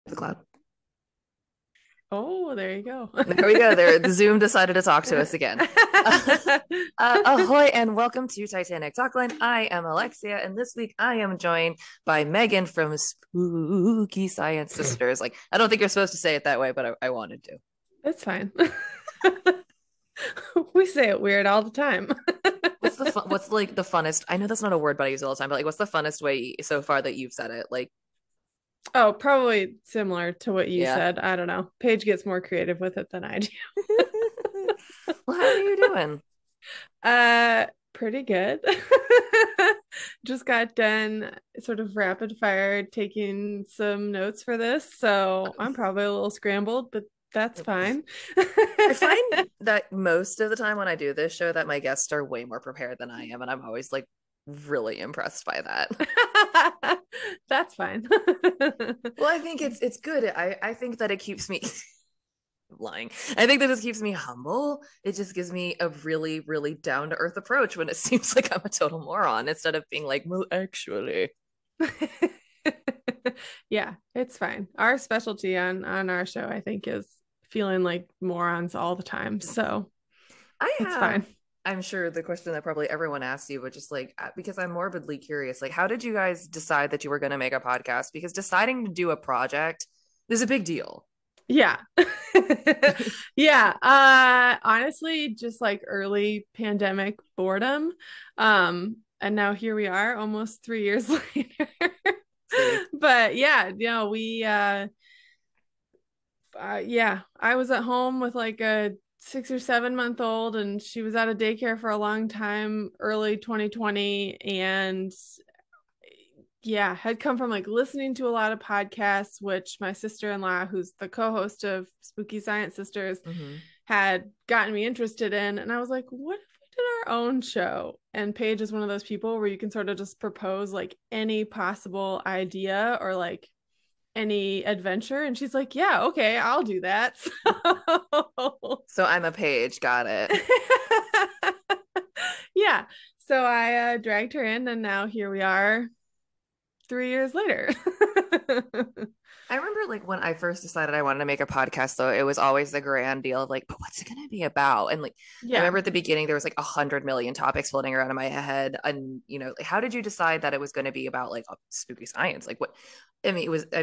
the cloud. Oh, there you go. There we go. There, the Zoom decided to talk to us again. Ahoy and welcome to Titanic Talkline. I am Alexia, and this week I am joined by Megan from Spooky Science Sisters. Like, I don't think you're supposed to say it that way, but I wanted to. It's fine. We say it weird all the time. What's like the funnest? I know that's not a word, but I use it all the time. But like, what's the funnest way so far that you've said it? Like, Oh, probably similar to what you yeah. said. I don't know. Paige gets more creative with it than I do. Well, how are you doing? Pretty good. Just got done sort of rapid fire taking some notes for this, so I'm probably a little scrambled, but that's fine. I find that most of the time when I do this show that my guests are way more prepared than I am, and I'm always like really impressed by that. That's fine. Well, I think it's good. I think that it keeps me lying. I think that this keeps me humble. It just gives me a really, really down to earth approach when it seems like I'm a total moron instead of being like, well, actually. Yeah, it's fine. Our specialty on our show, I think, is feeling like morons all the time. So I it's have, fine. I'm sure the question that probably everyone asks you, but just like because I'm morbidly curious, like how did you guys decide that you were going to make a podcast? Because deciding to do a project is a big deal. Yeah. Yeah. Honestly, just like early pandemic boredom. And now here we are almost 3 years later. See, But yeah, yeah, I was at home with like a 6 or 7 month old, and she was out of daycare for a long time, early 2020. And yeah, had come from like listening to a lot of podcasts, which my sister-in-law, who's the co-host of Spooky Science Sisters, mm-hmm. had gotten me interested in. And I was like, what if we did our own show? And Paige is one of those people where you can sort of just propose like any possible idea or like any adventure. And she's like, yeah, okay, I'll do that. So So I'm a page, got it. yeah. So I dragged her in, and now here we are 3 years later. I remember like when I first decided I wanted to make a podcast, though, it was always the grand deal of like, but what's it going to be about? And like, I Yeah. remember at the beginning, there was like 100 million topics floating around in my head. And, like, how did you decide that it was going to be about like spooky science? Like, what? I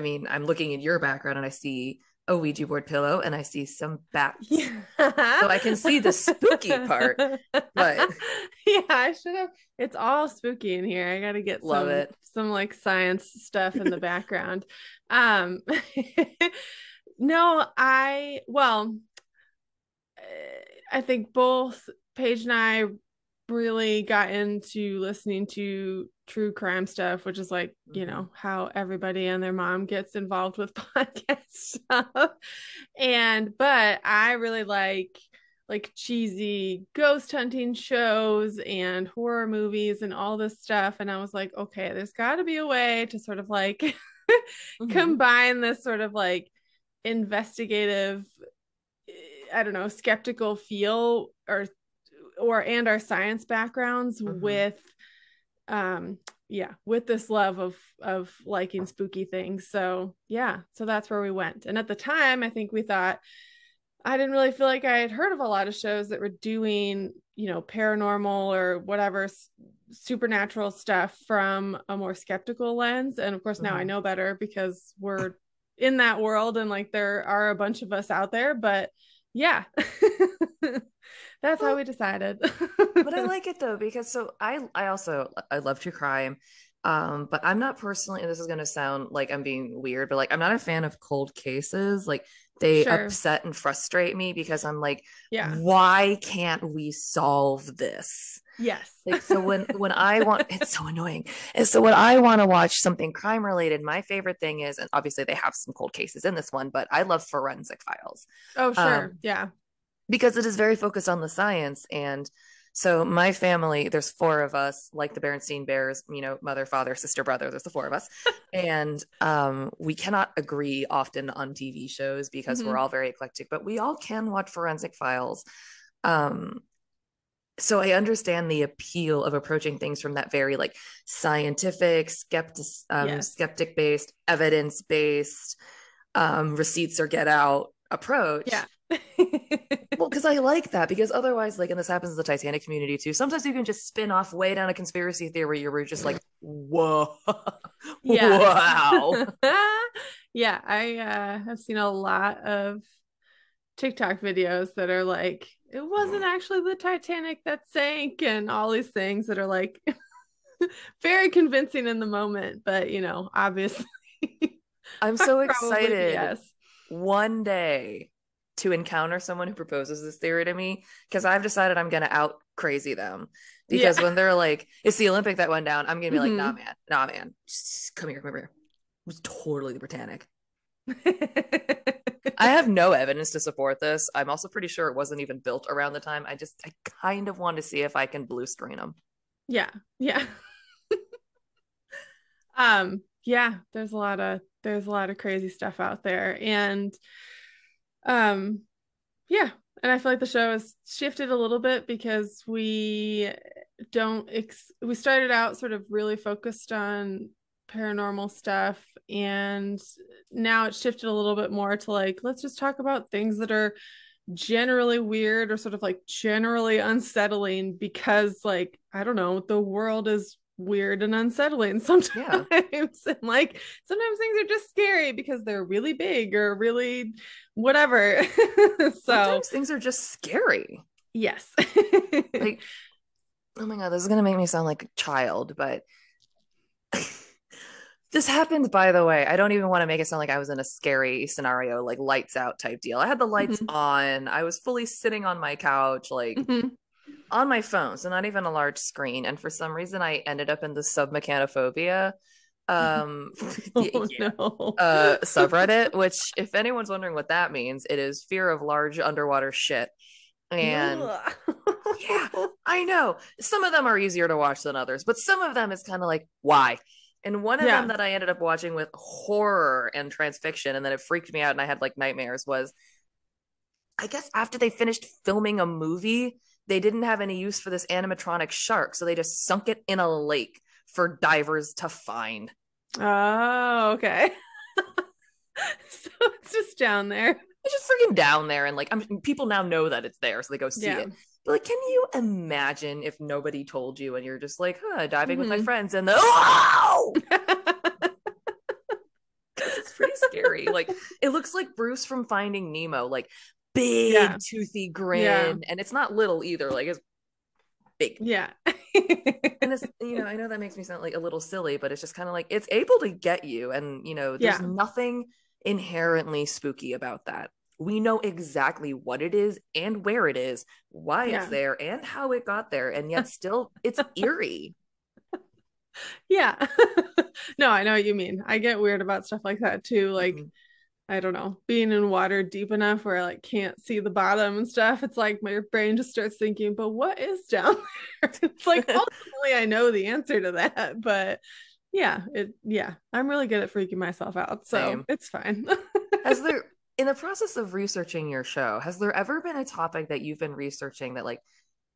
mean, I'm looking at your background and I see a Ouija board pillow and I see some bats. Yeah. So I can see the spooky part, but Yeah, I should have. It's all spooky in here. I got to get love some it. some like science stuff in the background. Um no, I think both Paige and I really got into listening to true crime stuff, which is like, Mm-hmm. how everybody and their mom gets involved with podcast stuff. But I really like cheesy ghost hunting shows and horror movies and all this stuff. And I was like, okay, there's got to be a way to sort of like Mm-hmm. combine this sort of like investigative, I don't know, skeptical feel or and our science backgrounds Mm-hmm. with yeah, with this love of liking spooky things. So yeah, so that's where we went. And at the time, I think we thought I didn't really feel like I had heard of a lot of shows that were doing, paranormal or whatever supernatural stuff from a more skeptical lens. And of course, now I Mm-hmm. know better because we're in that world and like there are a bunch of us out there. But yeah, that's how Well, we decided. but I like it though because I also I love true crime. But I'm not personally, and this is gonna sound like I'm being weird, but like I'm not a fan of cold cases. Like they Sure. upset and frustrate me because I'm like, Yeah. why can't we solve this? Yes. Like so when I want it's so annoying. And so when I want to watch something crime related, my favorite thing is, and obviously they have some cold cases in this one, but I love forensic files. Oh, sure. Um, Yeah. because it is very focused on the science. And so my family, there's four of us, like the Berenstein Bears, mother, father, sister, brother. There's the four of us, and we cannot agree often on TV shows because we're Hmm. all very eclectic, but we all can watch forensic files. Um, so I understand the appeal of approaching things from that very like scientific, Yes. skeptic based, evidence based. receipts or get out approach. Yeah. Well, because I like that, because otherwise, like, and this happens in the Titanic community too, sometimes you can just spin off way down a conspiracy theory where you're just like, whoa, Yeah. wow. Yeah, I have seen a lot of TikTok videos that are like, it wasn't actually the Titanic that sank, and all these things that are like very convincing in the moment, but obviously I'm are so probably excited BS. one day to encounter someone who proposes this theory to me, because I've decided I'm gonna out crazy them. Yeah. Because when they're like, it's the Olympic that went down, I'm gonna be like, Mhm. nah, man, just come here. It was totally the Britannic. I have no evidence to support this. I'm also pretty sure it wasn't even built around the time. I kind of want to see if I can blue screen them. Yeah. Yeah. Yeah, there's a lot of crazy stuff out there. And um yeah, and I feel like the show has shifted a little bit because we started out sort of really focused on paranormal stuff, and now it's shifted a little bit more to like, let's just talk about things that are generally weird or sort of like generally unsettling, because like, I don't know, the world is weird and unsettling sometimes. Yeah. And like sometimes things are just scary because they're really big or really whatever. So Sometimes things are just scary. yes. Like, oh my God, this is going to make me sound like a child, but this happened, by the way. I don't even want to make it sound like I was in a scary scenario, like lights out type deal. I had the lights Mhm. on. I was fully sitting on my couch, like Mhm. on my phone, so not even a large screen. And for some reason, I ended up in the submechanophobia, Oh yeah, no. subreddit. Which, if anyone's wondering what that means, it is fear of large underwater shit. And Ugh. yeah, I know some of them are easier to watch than others, but some of them is kind of like, why? And one of them Yeah. that I ended up watching with horror and transfiction, and then it freaked me out and I had like nightmares, was, I guess after they finished filming a movie, they didn't have any use for this animatronic shark, so they just sunk it in a lake for divers to find. Oh, okay. So it's just down there. It's just freaking down there, and like, people now know that it's there, so they go see Yeah. it. But like, can you imagine if nobody told you and you're just like, huh, diving with my Hmm. friends, and the oh, because it's pretty scary. Like, it looks like Bruce from Finding Nemo, like Yeah. big toothy Yeah. grin, and it's not little either, like it's big. Yeah. And this, I know that makes me sound like a little silly, but it's just kind of like, it's able to get you, and there's Yeah. nothing inherently spooky about that. We know exactly what it is and where it is, why it's Yeah. there, and how it got there, and yet still it's eerie. Yeah. No, I know what you mean. I get weird about stuff like that too. Like, Mhm. I don't know, being in water deep enough where I like can't see the bottom and stuff. It's like my brain just starts thinking, but what is down there? It's like ultimately I know the answer to that, but yeah, I'm really good at freaking myself out, so Same. it's fine. Has there, in the process of researching your show, has there ever been a topic that you've been researching that like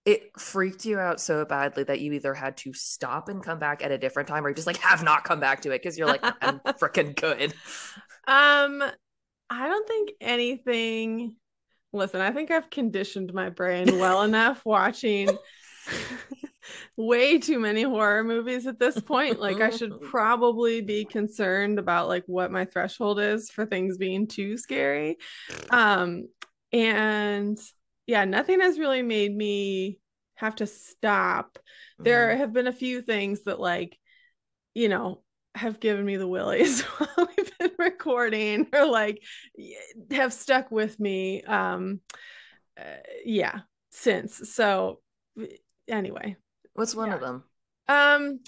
it freaked you out so badly that you either had to stop and come back at a different time, or you just like have not come back to it because you're like, I'm freaking good? Um, I don't think anything. Listen, I think I've conditioned my brain well enough watching way too many horror movies at this point. Like, I should probably be concerned about like what my threshold is for things being too scary. Um, and yeah, nothing has really made me have to stop. There Mhm. have been a few things that like, you know, have given me the willies while we've been recording, or like have stuck with me. Uh, yeah, since. So anyway, What's one of yeah. them? Um,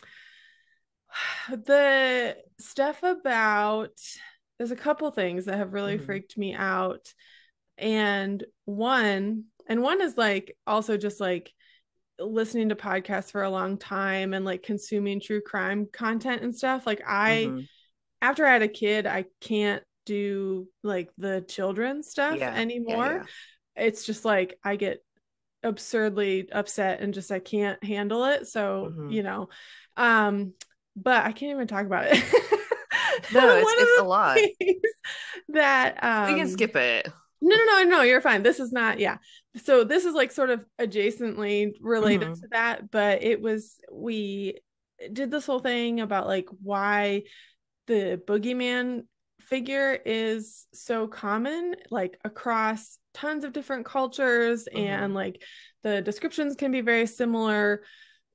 the stuff about there's a couple things that have really Mhm. freaked me out, and one is like also just like listening to podcasts for a long time and like consuming true crime content and stuff. Like, I Mhm. after I had a kid, I can't do like the children stuff Yeah. Yeah. anymore. Yeah. It's just like I get absurdly upset and just I can't handle it. So, Mhm. but I can't even talk about it. No, one it's a of lot. the things that We can skip it. no, you're fine. This is not, yeah. So this is like sort of adjacently related Hmm. to that, but we did this whole thing about like why the boogeyman figure is so common, like across tons of different cultures, Hmm. and like the descriptions can be very similar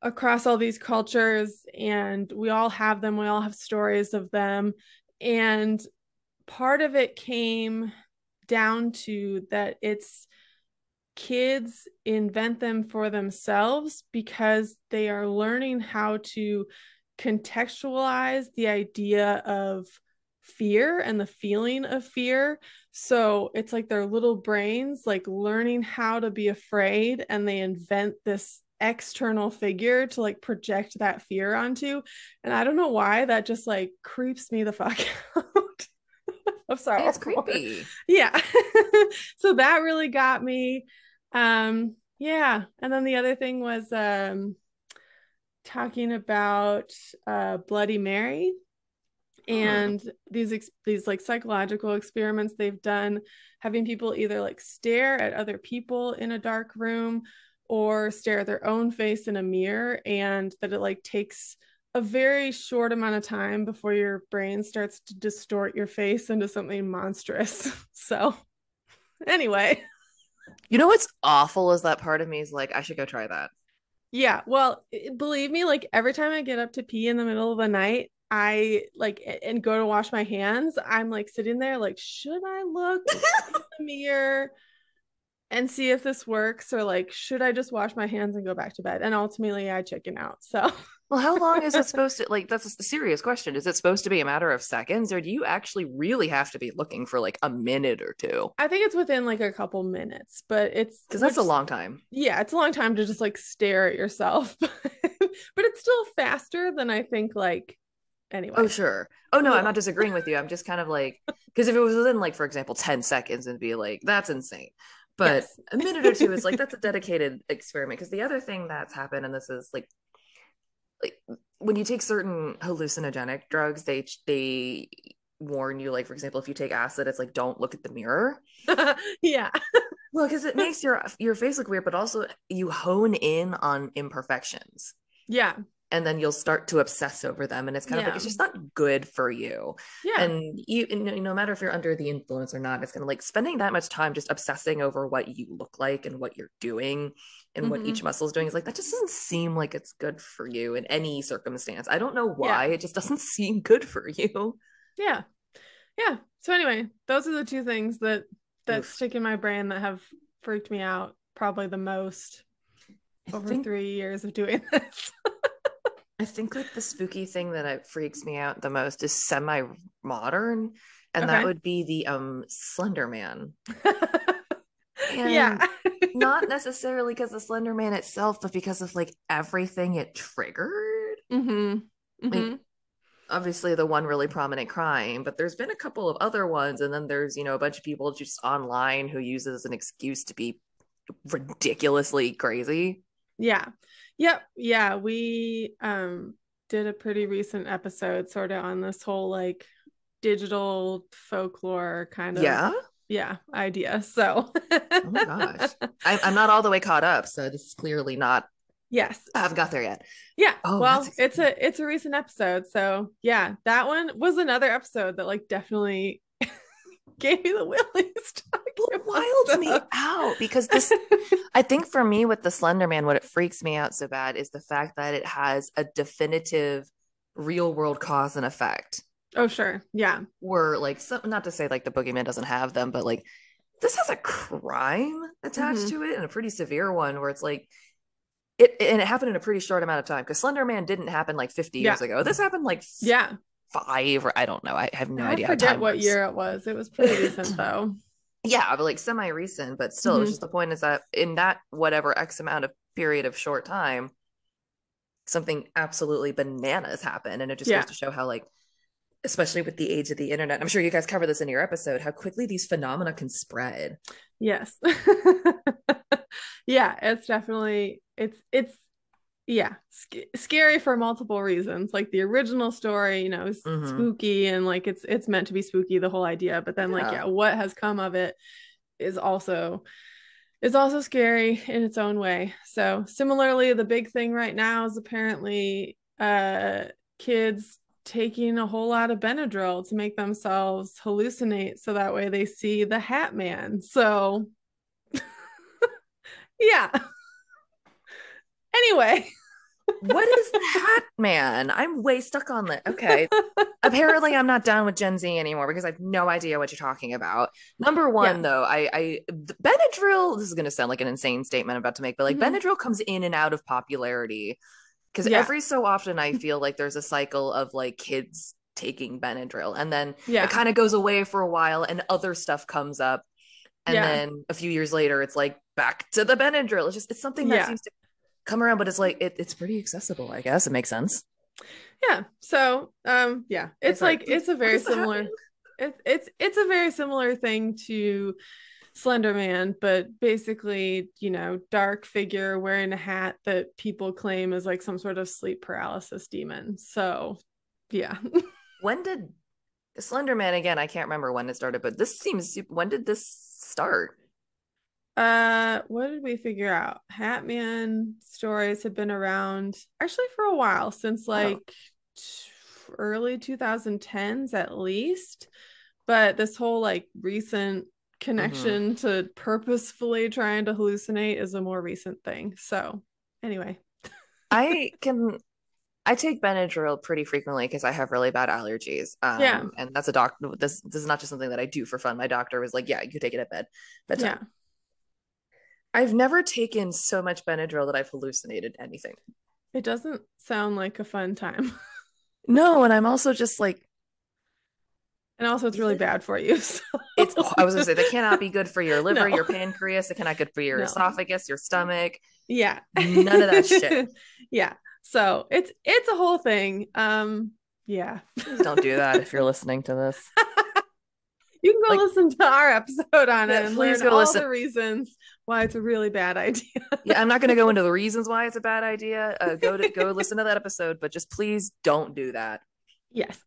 across all these cultures, and we all have them, we all have stories of them. And part of it came down to that it's kids invent them for themselves because they are learning how to contextualize the idea of fear and the feeling of fear. So it's like their little brains like learning how to be afraid, and they invent this external figure to like project that fear onto. And I don't know why that just like creeps me the fuck out. I'm sorry. It's creepy. Yeah. So that really got me. Yeah. And then the other thing was talking about Bloody Mary Hmm. and these like psychological experiments they've done, having people either like stare at other people in a dark room or stare at their own face in a mirror, and that it like takes a very short amount of time before your brain starts to distort your face into something monstrous. So anyway, You know what's awful is that part of me is like, I should go try that. yeah, well, believe me, like every time I get up to pee in the middle of the night, I like and go to wash my hands, I'm like sitting there like, should I look in the mirror and see if this works, or like should I just wash my hands and go back to bed? And ultimately I chicken out. So Well, how long is it supposed to, like, that's a serious question. Is it supposed to be a matter of seconds, or do you actually really have to be looking for like a minute or two? I think it's within like a couple minutes, but it's Because that's which a long time. yeah, it's a long time to just like stare at yourself. But it's still faster than I think, like, Oh, anyway. sure. Oh, no, I'm Ugh. not disagreeing with you. I'm just kind of like, because if it was within, like, for example, 10 seconds, it'd be like, that's insane. But Yes. a minute or two is like, that's a dedicated experiment. Because the other thing that's happened, and this is like when you take certain hallucinogenic drugs, they warn you, like, for example, if you take acid, it's like, don't look at the mirror. Yeah. Well, because it makes your face look weird, but also you hone in on imperfections, Yeah. and then you'll start to obsess over them, and it's kind of like Yeah. it's just not good for you. Yeah. And no matter if you're under the influence or not, it's kind of like spending that much time just obsessing over what you look like and what you're doing and what Hmm. each muscle is doing is like that just doesn't seem like it's good for you in any circumstance. I don't know Yeah. why, it just doesn't seem good for you. Yeah. Yeah. So anyway, those are the two things that Oof. stick in my brain that have freaked me out probably the most I over think 3 years of doing this. I think like the spooky thing that freaks me out the most is semi-modern, and that Okay. would be the Slender Man. And Yeah. not necessarily because of Slender Man itself, but because of like everything it triggered. Mm-hmm. Mm-hmm. Like obviously the one really prominent crime, but there's been a couple of other ones, and then there's, a bunch of people just online who use it as an excuse to be ridiculously crazy. Yeah. Yep. Yeah. We did a pretty recent episode sort of on this whole like digital folklore kind of, Yeah. yeah, idea. So Oh my gosh. I'm not all the way caught up, so this is clearly not, yes. I haven't got there yet. Yeah. Oh, that's Well, exciting. it's a recent episode. So yeah, that one was another episode that like definitely gave me the willies Well, talking about wilds me stuff. out because this, I think for me with the Slender Man, what it freaks me out so bad is the fact that it has a definitive real world cause and effect. Oh, sure. Yeah. Where like some, not to say like the boogeyman doesn't have them, but like this has a crime attached Mm-hmm. to it, and a pretty severe one where it's like it happened in a pretty short amount of time because Slender Man didn't happen like 50 Yeah. years ago. This happened like Yeah. five, or I don't know. I have no I idea how forget time what works. year it was. It was pretty recent though. Yeah, but like semi recent, but still, it was Mm-hmm. just the point is that in that whatever X amount of period of short time, something absolutely bananas happened. And it just goes Yeah. to show how, like, especially with the age of the internet, I'm sure you guys cover this in your episode, how quickly these phenomena can spread. Yes. Yeah, it's definitely it's yeah, scary for multiple reasons. Like the original story, is Mm-hmm. spooky and like it's meant to be spooky, the whole idea. But then like, Yeah. yeah, what has come of it is also scary in its own way. So similarly, the big thing right now is apparently kids taking a whole lot of Benadryl to make themselves hallucinate so that way they see the Hat Man. So yeah. Anyway. What is the Hat Man? I'm way stuck on that. Okay. Apparently I'm not done with Gen Z anymore because I have no idea what you're talking about. Number Yeah. one, though, Benadryl, this is going to sound like an insane statement I'm about to make, but like Mm-hmm. Benadryl comes in and out of popularity because Yeah. every so often I feel like there's a cycle of like kids taking Benadryl and then it Yeah. kind of goes away for a while and other stuff comes up. And Yeah. then a few years later, it's like back to the Benadryl. It's something that Yeah. seems to come around, but it's like it's pretty accessible, I guess. It makes sense. Yeah. So, yeah, Okay, it's sorry. like it's a What very is the Hat Man? similar. It's a very similar thing to Slender Man, but basically, dark figure wearing a hat that people claim is like some sort of sleep paralysis demon. So, yeah. When did Slender Man again? I can't remember when it started, but this seems super. When did this start? What did we figure out? Hat Man stories have been around actually for a while, since Oh, like early 2010s at least. But this whole like recent mm-hmm. connection to purposefully trying to hallucinate is a more recent thing. So, anyway. I can. I take Benadryl pretty frequently because I have really bad allergies. Yeah. And that's a doctor. This is not just something that I do for fun. My doctor was like, "Yeah, you take it at bedtime." Yeah. I've never taken so much Benadryl that I've hallucinated anything. It doesn't sound like a fun time. No, and I'm also just like, And also it's is really it? bad for you. So It's. Oh, I was gonna say that cannot be good for your liver, no. your pancreas. It cannot good for your No. esophagus, your stomach. Yeah. None of that shit. Yeah. So it's a whole thing. Yeah. Please don't do that if you're listening to this. You can go Like, listen to our episode on it yeah, and please learn go all listen. the reasons why it's a really bad idea. Yeah, I'm not going to go into the reasons why it's a bad idea. Go listen to that episode, but just please don't do that. Yes.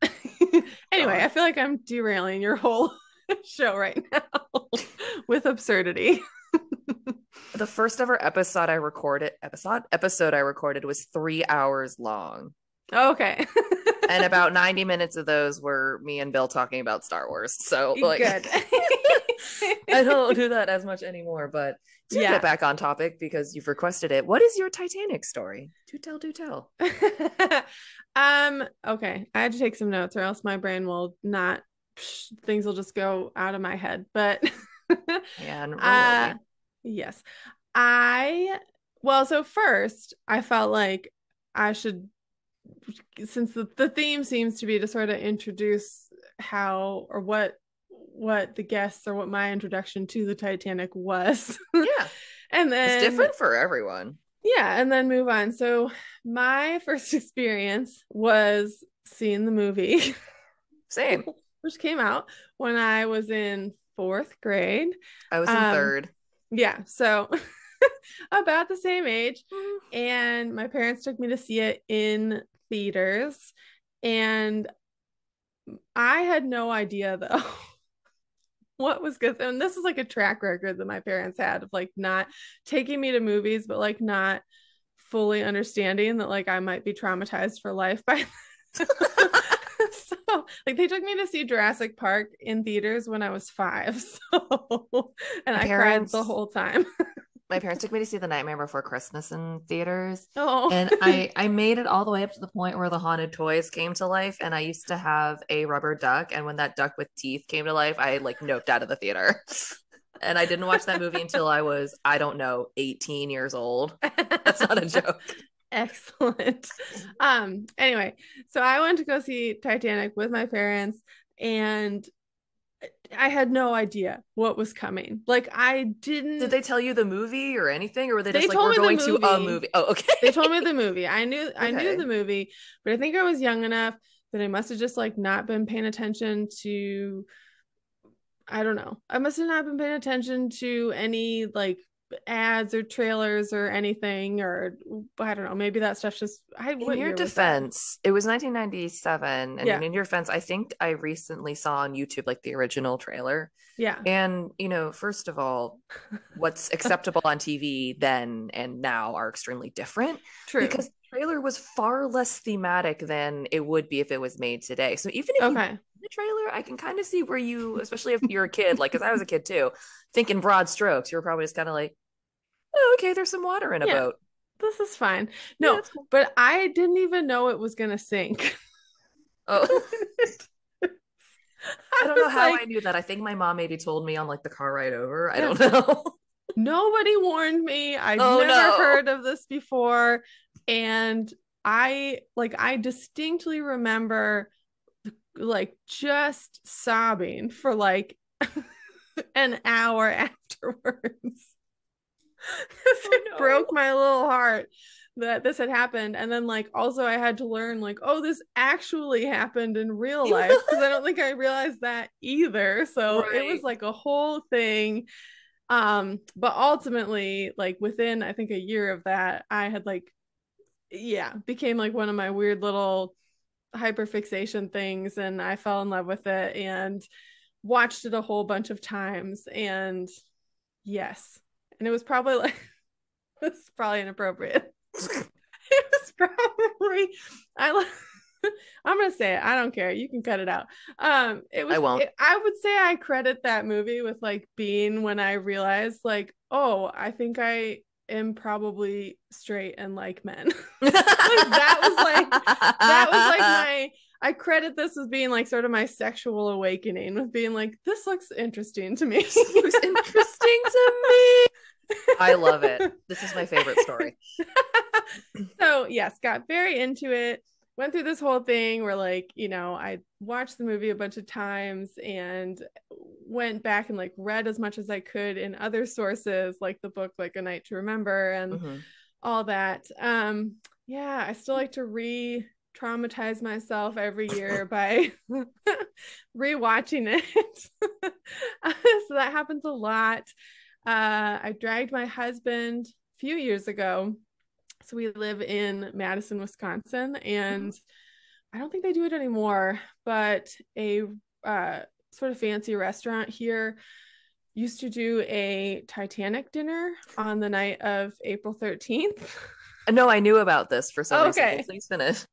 Anyway, God. I feel like I'm derailing your whole show right now with absurdity. The first ever episode I recorded was 3 hours long. Okay. And about 90 minutes of those were me and Bill talking about Star Wars. So like Good. I don't do that as much anymore, but to get Yeah. back on topic because you've requested it, what is your Titanic story? Do tell, do tell. Okay. I had to take some notes or else my brain will not things will just go out of my head. But And uh relay. yes. I well, so first I felt like I should, since the theme seems to be to sort of introduce how or what the guests or what my introduction to the Titanic was. Yeah. And It's then different for everyone. yeah, and then move on. So my first experience was seeing the movie, Same. which came out when I was in fourth grade. I was in Um, third. yeah, so about the same age. Mm. And my parents took me to see it in theaters. And I had no idea though what was good. And this is like a track record that my parents had of like not taking me to movies, but like not fully understanding that like I might be traumatized for life by so like they took me to see Jurassic Park in theaters when I was 5. So and My I cried the parents whole time. my parents took me to see The Nightmare Before Christmas in theaters. Oh. And I made it all the way up to the point where the haunted toys came to life. And I used to have a rubber duck. And when that duck with teeth came to life, I like noped out of the theater. And I didn't watch that movie until I was, I don't know, 18 years old. That's not a joke. Excellent. Anyway, so I went to go see Titanic with my parents and I had no idea what was coming. Like I Did didn't they tell you the movie or anything? Or were they they just like, told we're me the going to a movie. movie? Oh, okay. They told me the movie. I knew Okay. the movie, but I think I was young enough that I must have just like not been paying attention to, I don't know. I must have not been paying attention to any like ads or trailers or anything, or I don't know, maybe that stuff's just In what your year was that? defense, it was 1997, and Yeah. in your defense, I think I recently saw on YouTube like the original trailer. Yeah. And, first of all, what's acceptable on TV then and now are extremely different True. because the trailer was far less thematic than it would be if it was made today. So even if you Okay. the trailer, I can kind of see where you, especially if you're a kid, like, because I was a kid too, thinking broad strokes, you were probably just kind of like, oh, okay, there's some water in a Yeah. boat. This is fine. Yeah, No, that's cool. but I didn't even know it was gonna sink. Oh, I I don't know was how I like, knew that. I think my mom maybe told me on like the car ride over. I yeah, don't know. nobody warned me. I'd Oh never no. heard of this before. And I distinctly remember like just sobbing for like an hour afterwards. Oh It no. broke my little heart that this had happened. And then like also I had to learn like, oh, this actually happened in real life, because I don't think I realized that either. So it was Right. like a whole thing. But ultimately, like within I think a year of that, I had like, yeah, became like one of my weird little hyperfixation things, and I fell in love with it and watched it a whole bunch of times. And yes, and it was probably like it's probably inappropriate. It was probably I I'm gonna say it. I don't care. You can cut it out. I won't. I would say I credit that movie with like being when I realized like, oh, I think I am probably straight and like men. Like that was like my I credit this as being like sort of my sexual awakening, with being like, this looks interesting to me. This looks interesting to me. I love it. This is my favorite story. So yes, got very into it, went through this whole thing where like, I watched the movie a bunch of times and went back and like read as much as I could in other sources, like the book like A Night to Remember and Mhm. all that. Yeah, I still like to traumatize myself every year by rewatching it. So that happens a lot. I dragged my husband a few years ago. So we live in Madison, Wisconsin, and I don't think they do it anymore, but a sort of fancy restaurant here used to do a Titanic dinner on the night of April 13th. No, I knew about this for some reason, but Okay. please finish.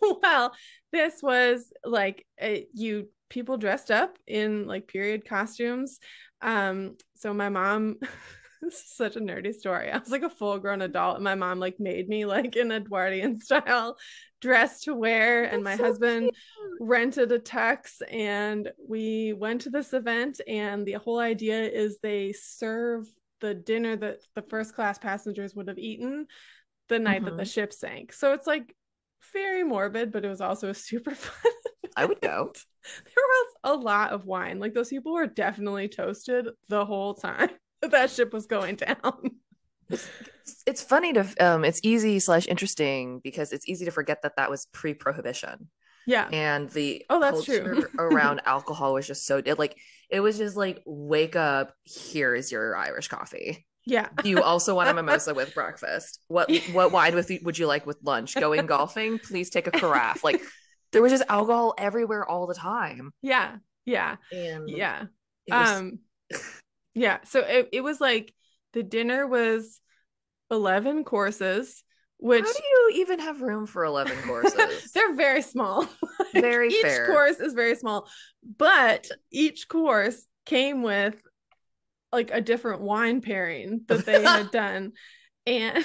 Well, this was like you people dressed up in like period costumes. So my mom this is such a nerdy story. I was like a full-grown adult, and my mom like made me like an Edwardian style dress to wear, and That's my so husband cute. rented a tux, and we went to this event. And the whole idea is they serve the dinner that the first class passengers would have eaten the night that the Mhm. ship sank. So it's like very morbid, but it was also a super fun I would event. go. There was a lot of wine. Like those people were definitely toasted the whole time that ship was going down. It's funny to it's easy slash interesting because it's easy to forget that that was pre-prohibition. Yeah. And the Oh, that's true. culture around alcohol was just so like it was just like wake up, here's your Irish coffee. Yeah. Do you also want a mimosa with breakfast? What wine would you like with lunch? Going golfing? Please take a carafe. Like there was just alcohol everywhere all the time. Yeah. Yeah. And Yeah. it was Um, yeah. So it was like the dinner was 11 courses, how do which you even have room for 11 courses? they're very small. Like Very each fair. course is very small, but each course came with like a different wine pairing that they had done. And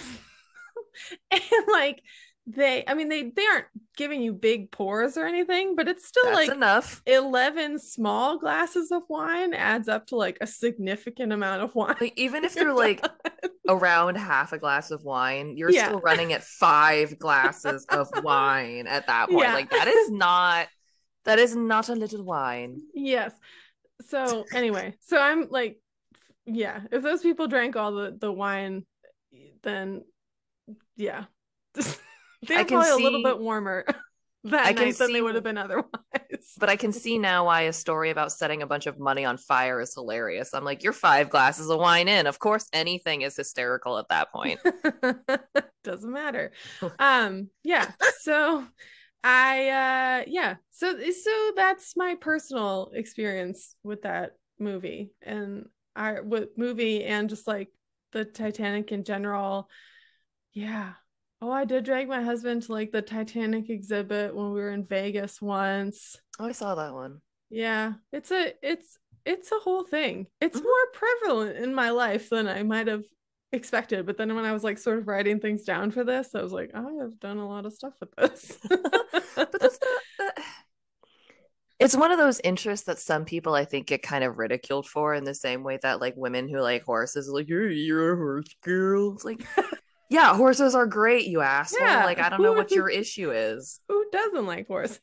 and like I mean they aren't giving you big pours or anything, but it's still That's like enough. 11 small glasses of wine adds up to like a significant amount of wine. Like even if they're like around half a glass of wine, you're Yeah. still running at 5 glasses of wine at that point. Yeah. Like that is not a little wine. Yes. So anyway, so I'm like, yeah, if those people drank all the wine, then yeah. I They're can probably a little bit see warmer. that I can night than they see, would have been otherwise. but I can see now why a story about setting a bunch of money on fire is hilarious. I'm like, you're 5 glasses of wine in. Of course, anything is hysterical at that point. Doesn't matter. Yeah. So so that's my personal experience with that movie. And I with movie and just like the Titanic in general. Yeah. Oh, I did drag my husband to like the Titanic exhibit when we were in Vegas once. Oh, I saw that one. Yeah, it's a whole thing. It's Mhm. more prevalent in my life than I might have expected. But then when I was like sort of writing things down for this, I was like, I have done a lot of stuff with this. But that's not. It's one of those interests that some people I think get kind of ridiculed for in the same way that like women who like horses are like you're a horse girl. It's like, yeah, horses are great, you asshole. Like Yeah, I don't know what your issue is. who doesn't like horses?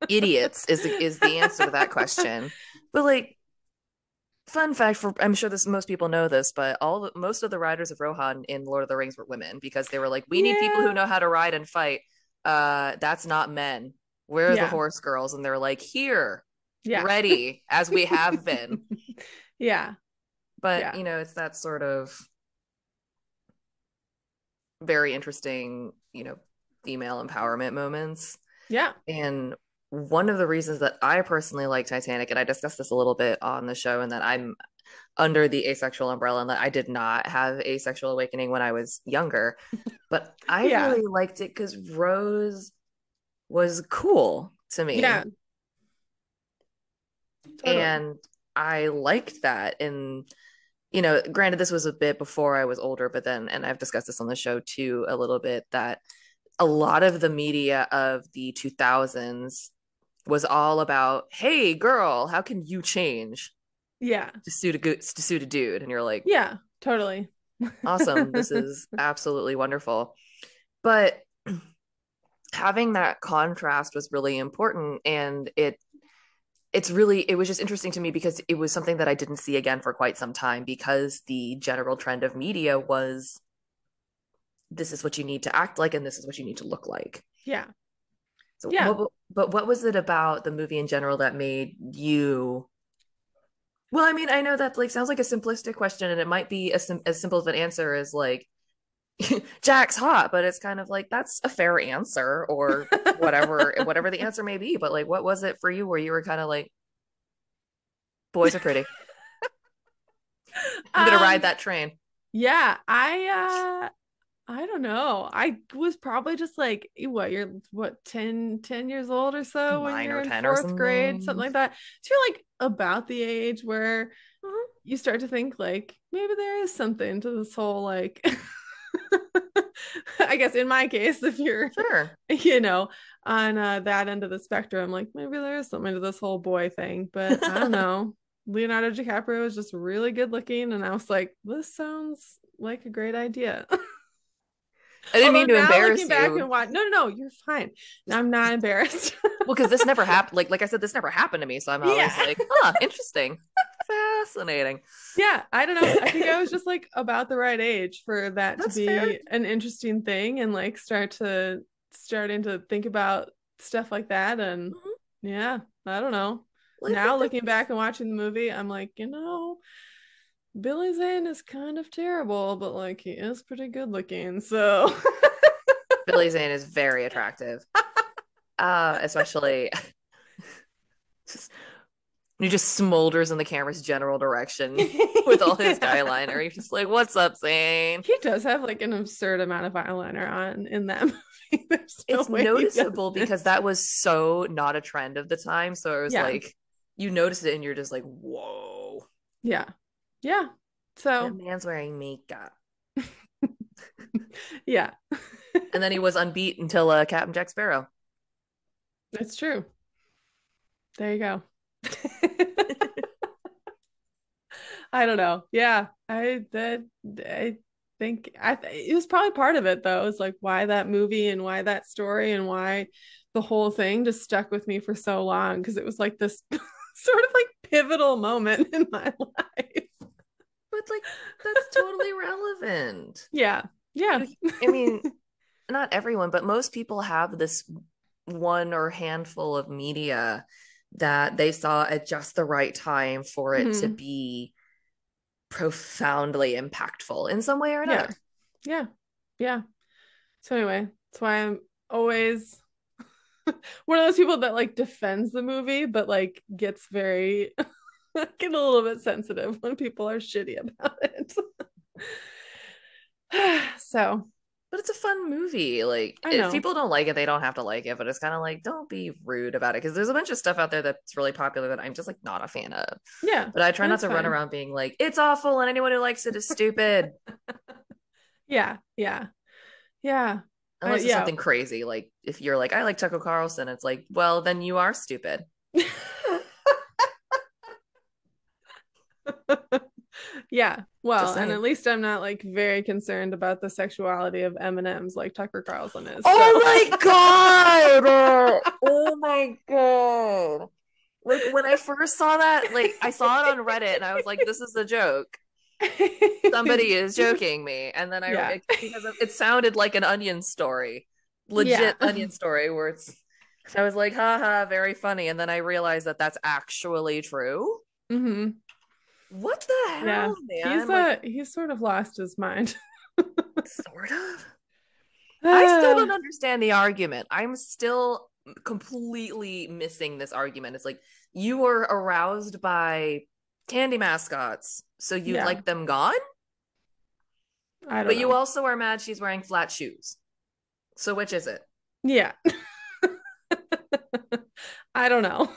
Idiots is the answer to that question. But like fun fact for I'm sure this most people know this, but most of the riders of Rohan in Lord of the Rings were women because they were like, we need people Yeah, who know how to ride and fight. That's not men. Where are the yeah, horse girls? And they're like, here, yeah, ready as we have been. yeah, But yeah, you know, it's that sort of very interesting, female empowerment moments. yeah. And one of the reasons that I personally like Titanic, and I discussed this a little bit on the show, and that I'm under the asexual umbrella, and that I did not have asexual awakening when I was younger, but I Yeah, really liked it because Rose was cool to yeah, me, totally. and I liked that. And granted, this was a bit before I was older, but then, and I've discussed this on the show too a little bit, that a lot of the media of the 2000s was all about, hey, girl, how can you change Yeah, to suit a dude? And you're like, yeah, totally. awesome, this is absolutely wonderful. But having that contrast was really important, and it was just interesting to me because it was something that I didn't see again for quite some time, because the general trend of media was, this is what you need to act like and this is what you need to look like. Yeah, So yeah. what was it about the movie in general that made you, well, I mean, I know that like sounds like a simplistic question, and it might be as simple of an answer as like Jack's hot, but it's kind of like that's a fair answer, or whatever the answer may be. But like, what was it for you where you were kind of like, boys are pretty, I'm gonna ride Um, that train? yeah, I don't know. I was probably just like, you're what, 10 years old or so when Nine you're or in 10 or fourth grade, something something. like that. So you're like about the age where Mhm. you start to think like maybe there is something to this whole like I guess in my case, if you're, Sure. you know, on that end of the spectrum, like maybe there is something to this whole boy thing, but I don't I know. Leonardo DiCaprio was just really good looking, and I was like, this sounds like a great idea. didn't Although mean to now embarrass looking back you. and watch, no, you're fine. Just, I'm not just embarrassed. well, because this never happened. Like I said, this never happened to me, so I'm always Yeah. like, interesting, fascinating. Yeah, I don't know. I think I was just like about the right age for that to That's fair. be an interesting thing and like starting to think about stuff like that. And Mhm. yeah, I don't know. Well, I Now think looking that's back and watching the movie, I'm like, Billy Zane is kind of terrible, but like he is pretty good looking. So Billy Zane is very attractive, especially just he just smolders in the camera's general direction with all his yeah. guyliner. He's just like, "What's up, Zane?" He does have like an absurd amount of eyeliner on in that movie. There's no It's way he noticeable because doesn't. that was so not a trend of the time. So it was Yeah. like you notice it and you're just like, "Whoa, Yeah. Yeah. that So, man's wearing makeup." yeah, And then he was unbeat until Captain Jack Sparrow. it's true. There you go. I don't know. Yeah, I think it was probably part of it though. It's like why that movie and why that story and why the whole thing just stuck with me for so long because it was like this sort of like pivotal moment in my life. But like that's totally relevant. Yeah. Yeah. You, I mean, not everyone, but most people have this. one or handful of media that they saw at just the right time for it to Mhm. be profoundly impactful in some way or Yeah. another. Yeah. Yeah. So anyway, that's why I'm always one of those people that like defends the movie, but like gets very get a little bit sensitive when people are shitty about it. So But it's a fun movie. Like, I if know. people don't like it, they don't have to like it. But it's kind of like, don't be rude about it because there's a bunch of stuff out there that's really popular that I'm just like not a fan of. Yeah, But I try not that's to run fine. around being like, it's awful and anyone who likes it is stupid. Yeah, yeah, yeah. Unless it's Yeah. something crazy. Like, if you're like, I like Tucker Carlson, it's like, well, then you are stupid. Yeah. Well, Just and at saying. least I'm not like very concerned about the sexuality of M&Ms like Tucker Carlson is. So Oh my God. Oh my God. Like, when I first saw that, like, I saw it on Reddit and I was like, this is a joke. Somebody is joking me. And then yeah. because it sounded like an onion story, Yeah. legit onion story, where it's, I was like, haha, very funny. And then I realized that that's actually true. hmm What the Yeah. hell, man? Like, He's sort of lost his mind. sort of. I still don't Ah, understand the argument. I'm still completely missing this argument. It's like, you were aroused by candy mascots, so you'd yeah. like them gone? I don't But you know. also are mad she's wearing flat shoes. So which is it? Yeah. I don't know.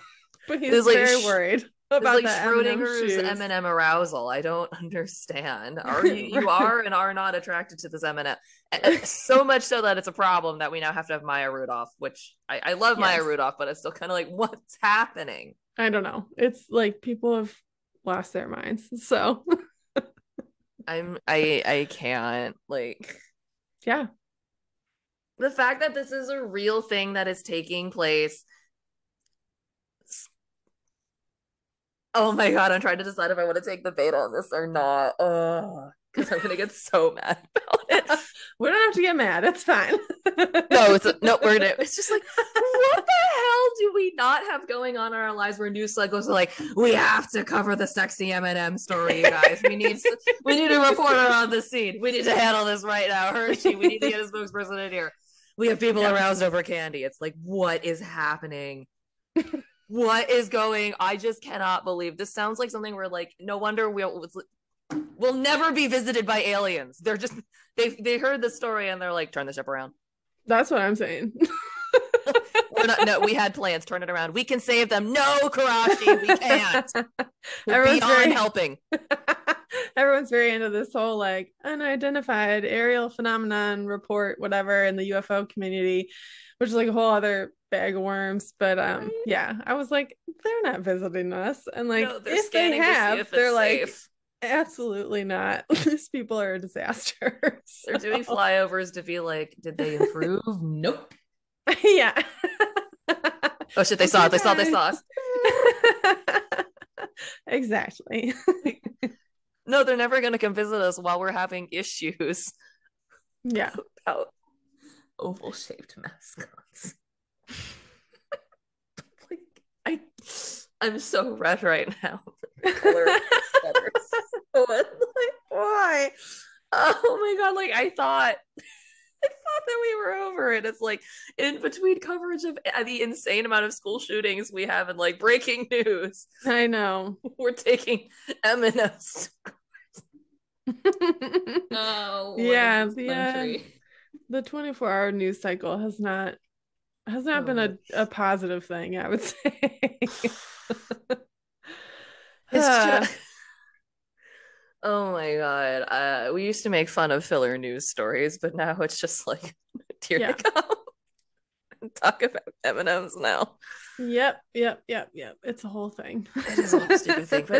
But he's It's like very worried it's about like the M&M Schrodinger's shoes. M&M arousal. I don't understand. Are you Right. are and are not attracted to this M&M? So much so that it's a problem that we now have to have Maya Rudolph, which I love Maya Yes. Rudolph, but it's still kind of like, what's happening? I don't know. It's like people have lost their minds. So, I can't, like, yeah. the fact that this is a real thing that is taking place. Oh my God, I'm trying to decide if I want to take the bait on this or not. Because I'm gonna get so mad about it. We don't have to get mad. It's fine. No, no, we're gonna. It's just like, what the hell do we not have going on in our lives where news cycles are like, we have to cover the sexy M&M story, you guys. We need a reporter on the scene. We need to handle this right now. Hershey, we need to get a spokesperson in here. We have people Yeah. aroused over candy. It's like, what is happening? What is going? I just cannot believe this. Sounds like something where, like, no wonder we'll never be visited by aliens. They're just they heard the story and they're like, turn the ship around. That's what I'm saying. We're not. No, we had plans. Turn it around. We can save them. No, Karashi, we can't. We're Everyone's beyond very helping. everyone's very into this whole like unidentified aerial phenomenon report, whatever, in the UFO community, which is like a whole other bag of worms. But Right? yeah, I was like, they're not visiting us. And like No, they're if they scanning to see have, if they're it's like, safe. absolutely not. These people are a disaster. They're doing So flyovers to be like, did they improve? Nope. yeah. Oh shit, they Well, saw it. They saw. They sometimes saw us. exactly. No, they're never gonna come visit us while we're having issues Yeah. about oval shaped mascots. Like, I'm so red right now. The color of my sweater is so red. Like, why? Oh my God, like, I thought that we were over it. It's like, in between coverage of the insane amount of school shootings we have and like breaking news, I know. we're taking M&M's. Oh, what is Yeah, this country? the 24-hour news cycle has not been Oh, a positive thing, I would say. it's just, oh my God. We used to make fun of filler news stories, but now it's just like, here they Yeah. come. Talk about M&Ms now. Yep, yep, yep, yep. It's a whole thing. It is a whole stupid thing, but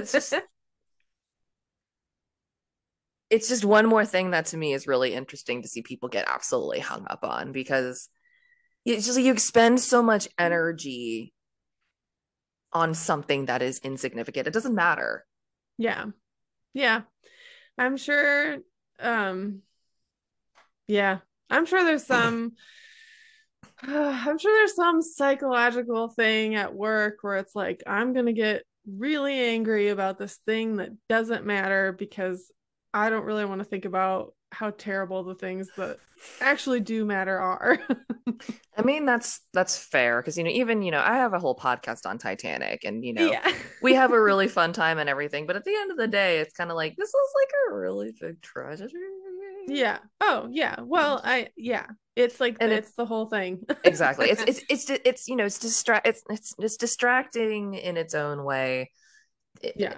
it's just one more thing that to me is really interesting to see people get absolutely hung up on, because it's just like, you expend so much energy on something that is insignificant. It doesn't matter. Yeah. Yeah. I'm sure yeah. I'm sure there's some I'm sure there's some psychological thing at work where it's like, I'm going to get really angry about this thing that doesn't matter because I don't really want to think about how terrible the things that actually do matter are. I mean, that's fair because even I have a whole podcast on Titanic, and Yeah. we have a really fun time and everything. But at the end of the day, it's kind of like this is like a really big tragedy, Yeah. Oh, yeah. Well, yeah. It's like and it's the whole thing. exactly it's distracting in its own way. Yeah.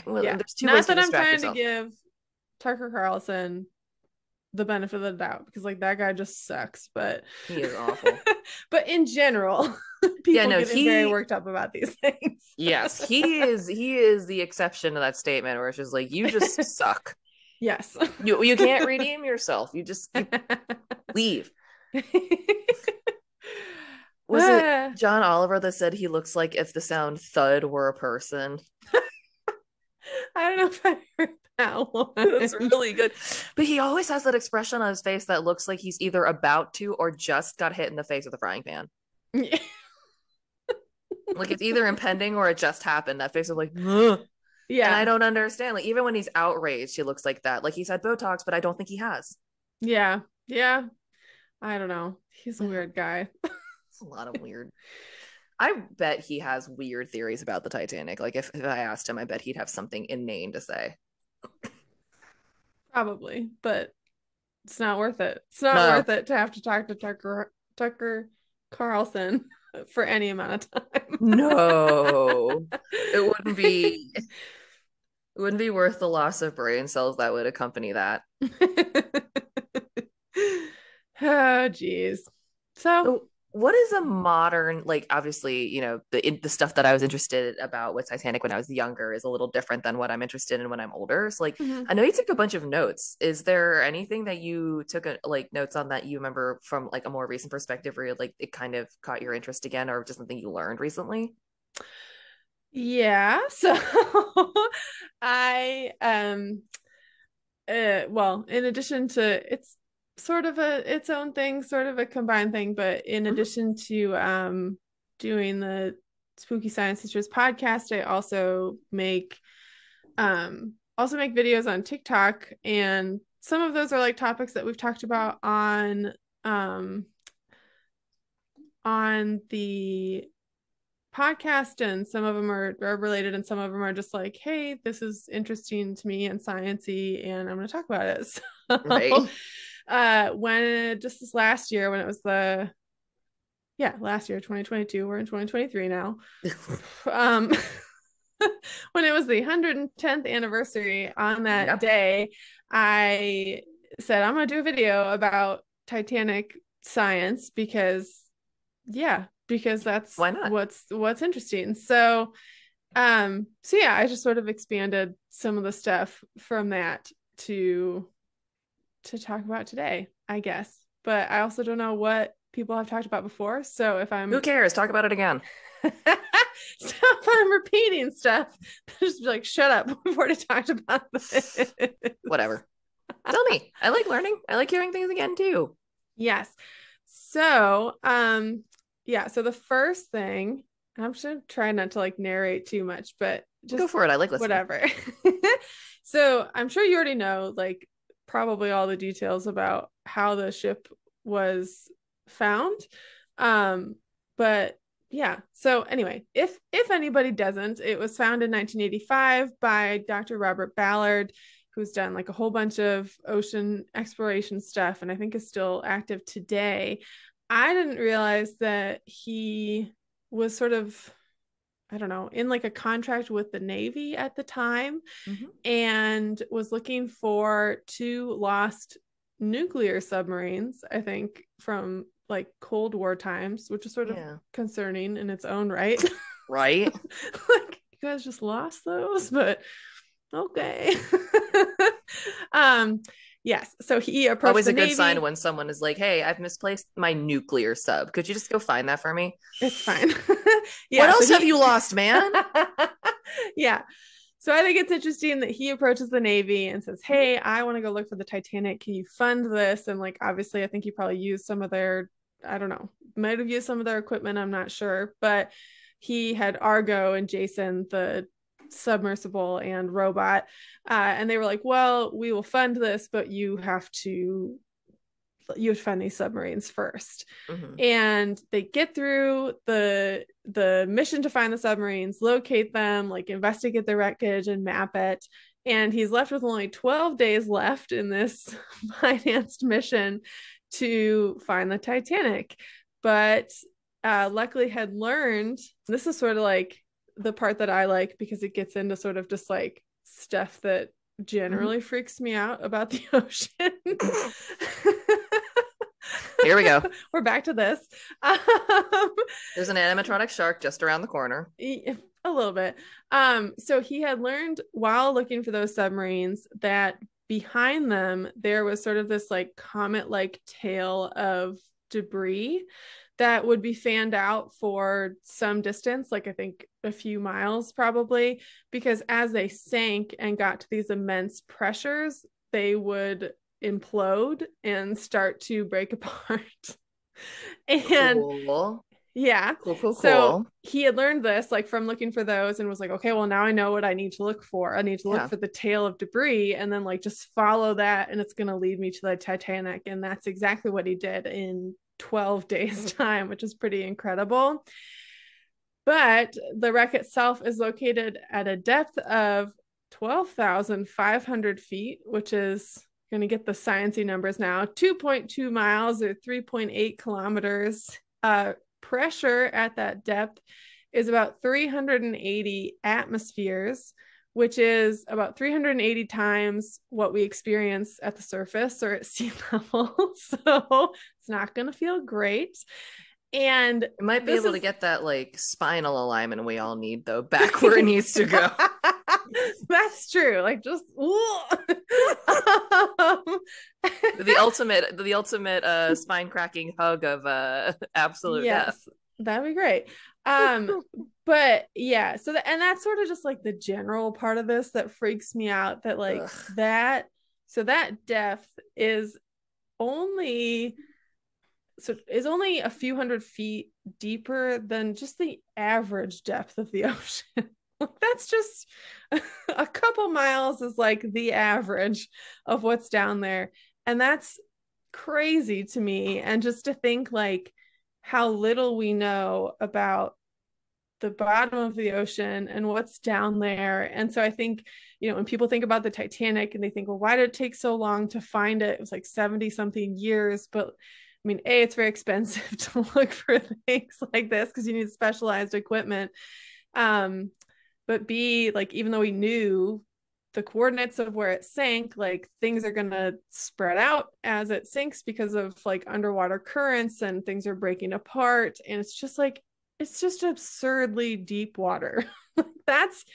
Well, Yeah. there's two ways Not to that I'm distract trying to yourself. give Tucker Carlson the benefit of the doubt because like that guy just sucks, but He is awful. but in general, Yeah, people no, getting very he worked up about these things. yes, he is the exception to that statement where it's just like you just suck. Yes. You can't redeem yourself. You leave. Was it John Oliver that said he looks like if the sound thud were a person? I don't know if I heard that one. That's really good. But he always has that expression on his face that looks like he's either about to or just got hit in the face with a frying pan. Yeah. Like it's either impending or it just happened. That face of like, ugh. And I Yeah. don't understand. Like even when he's outraged, he looks like that. Like he's had Botox, but I don't think he has. Yeah. Yeah. I don't know. He's a weird guy. It's a lot of weird. I bet he has weird theories about the Titanic. Like if I asked him, I bet he'd have something inane to say. Probably, but it's not worth it. It's not No, worth it to have to talk to Tucker Carlson for any amount of time. no. It wouldn't be worth the loss of brain cells that would accompany that. Oh, geez. So, So what is a modern, like obviously, the stuff that I was interested about with Titanic when I was younger is a little different than what I'm interested in when I'm older. So like mhm. I know you took a bunch of notes. Is there anything that you took like notes on that you remember from like a more recent perspective where like it kind of caught your interest again or just something you learned recently? Yeah. So I well, in addition to it's sort of its own thing, sort of a combined thing, but in Mhm. addition to doing the Spooky Science Sisters podcast, I also make videos on TikTok, and some of those are like topics that we've talked about um on the podcast, and some of them are related and some of them are just like, hey, this is interesting to me and sciencey and I'm going to talk about it. So Right. when just this last year when it was the yeah last year 2022, we're in 2023 now, um when it was the 110th anniversary, on that Yep. day I said I'm going to do a video about Titanic science because that's Why not? what's interesting. So yeah, I just sort of expanded some of the stuff from that to talk about today, I guess. But I also don't know what people have talked about before. So if Who I'm cares? Talk about it again. so if I'm repeating stuff, just be like, shut up. We've already talked about this. Whatever. Tell me. I like learning. I like hearing things again too. Yes. So, yeah, so the first thing, I'm just gonna try not to like narrate too much, but Go just for it. I like listening. whatever. So I'm sure you already know like probably all the details about how the ship was found. But yeah, so anyway, if anybody doesn't, it was found in 1985 by Dr. Robert Ballard, who's done like a whole bunch of ocean exploration stuff and I think is still active today. I didn't realize that he was sort of, I don't know, in like a contract with the Navy at the time Mhm. and was looking for two lost nuclear submarines, I think, from like Cold War times, which is sort of Yeah. concerning in its own right. Right. Like, you guys just lost those, but okay. um, yes. So he approached Always the a good sign Navy. when someone is like, "Hey, I've misplaced my nuclear sub. Could you just go find that for me?" It's fine. What Yeah. So else have he, you lost, man? yeah. So I think it's interesting that he approaches the Navy and says, hey, I want to go look for the Titanic. Can you fund this? And like, obviously, I think he probably used some of their I don't know, might have used some of their equipment, I'm not sure, but he had Argo and Jason, the submersible and robot, and they were like, well, we will fund this, but you have to find these submarines first. Mm-hmm. And they get through the mission to find the submarines, locate them, like investigate the wreckage and map it. And he's left with only 12 days left in this financed mission to find the Titanic. But luckily had learned, this is sort of like the part that I like, because it gets into sort of just like stuff that generally freaks me out about the ocean. Here we go. We're back to this. There's an animatronic shark just around the corner. A little bit. So he had learned while looking for those submarines that behind them there was sort of this like comet-like tail of debris that would be fanned out for some distance, like I think a few miles probably, because as they sank and got to these immense pressures, they would implode and start to break apart. And cool. yeah, cool. So he had learned this like from looking for those and was like, okay, well, now I know what I need to look for. I need to look for the tail of debris and then like just follow that, and it's going to lead me to the Titanic. And that's exactly what he did in 12 days time, which is pretty incredible. But the wreck itself is located at a depth of 12,500 feet, which is going to get the sciencey numbers now, 2.2 miles or 3.8 kilometers. Pressure at that depth is about 380 atmospheres, which is about 380 times what we experience at the surface or at sea level. So it's not going to feel great. And it might be able to get that like spinal alignment we all need though back where it needs to go. That's true. Like just the ultimate spine cracking hug of absolute death. That'd be great. But yeah, so and that's sort of just like the general part of this that freaks me out, that like that depth is only a few hundred feet deeper than just the average depth of the ocean. That's just a couple miles is like the average of what's down there. And that's crazy to me. And just to think like how little we know about the bottom of the ocean and what's down there. And so I think, when people think about the Titanic and they think, well, why did it take so long to find it? It was like 70 something years. But I mean, A, it's very expensive to look for things like this because you need specialized equipment. But B, like, even though we knew the coordinates of where it sank, like things are going to spread out as it sinks because of like underwater currents and things are breaking apart. And it's just absurdly deep water. That's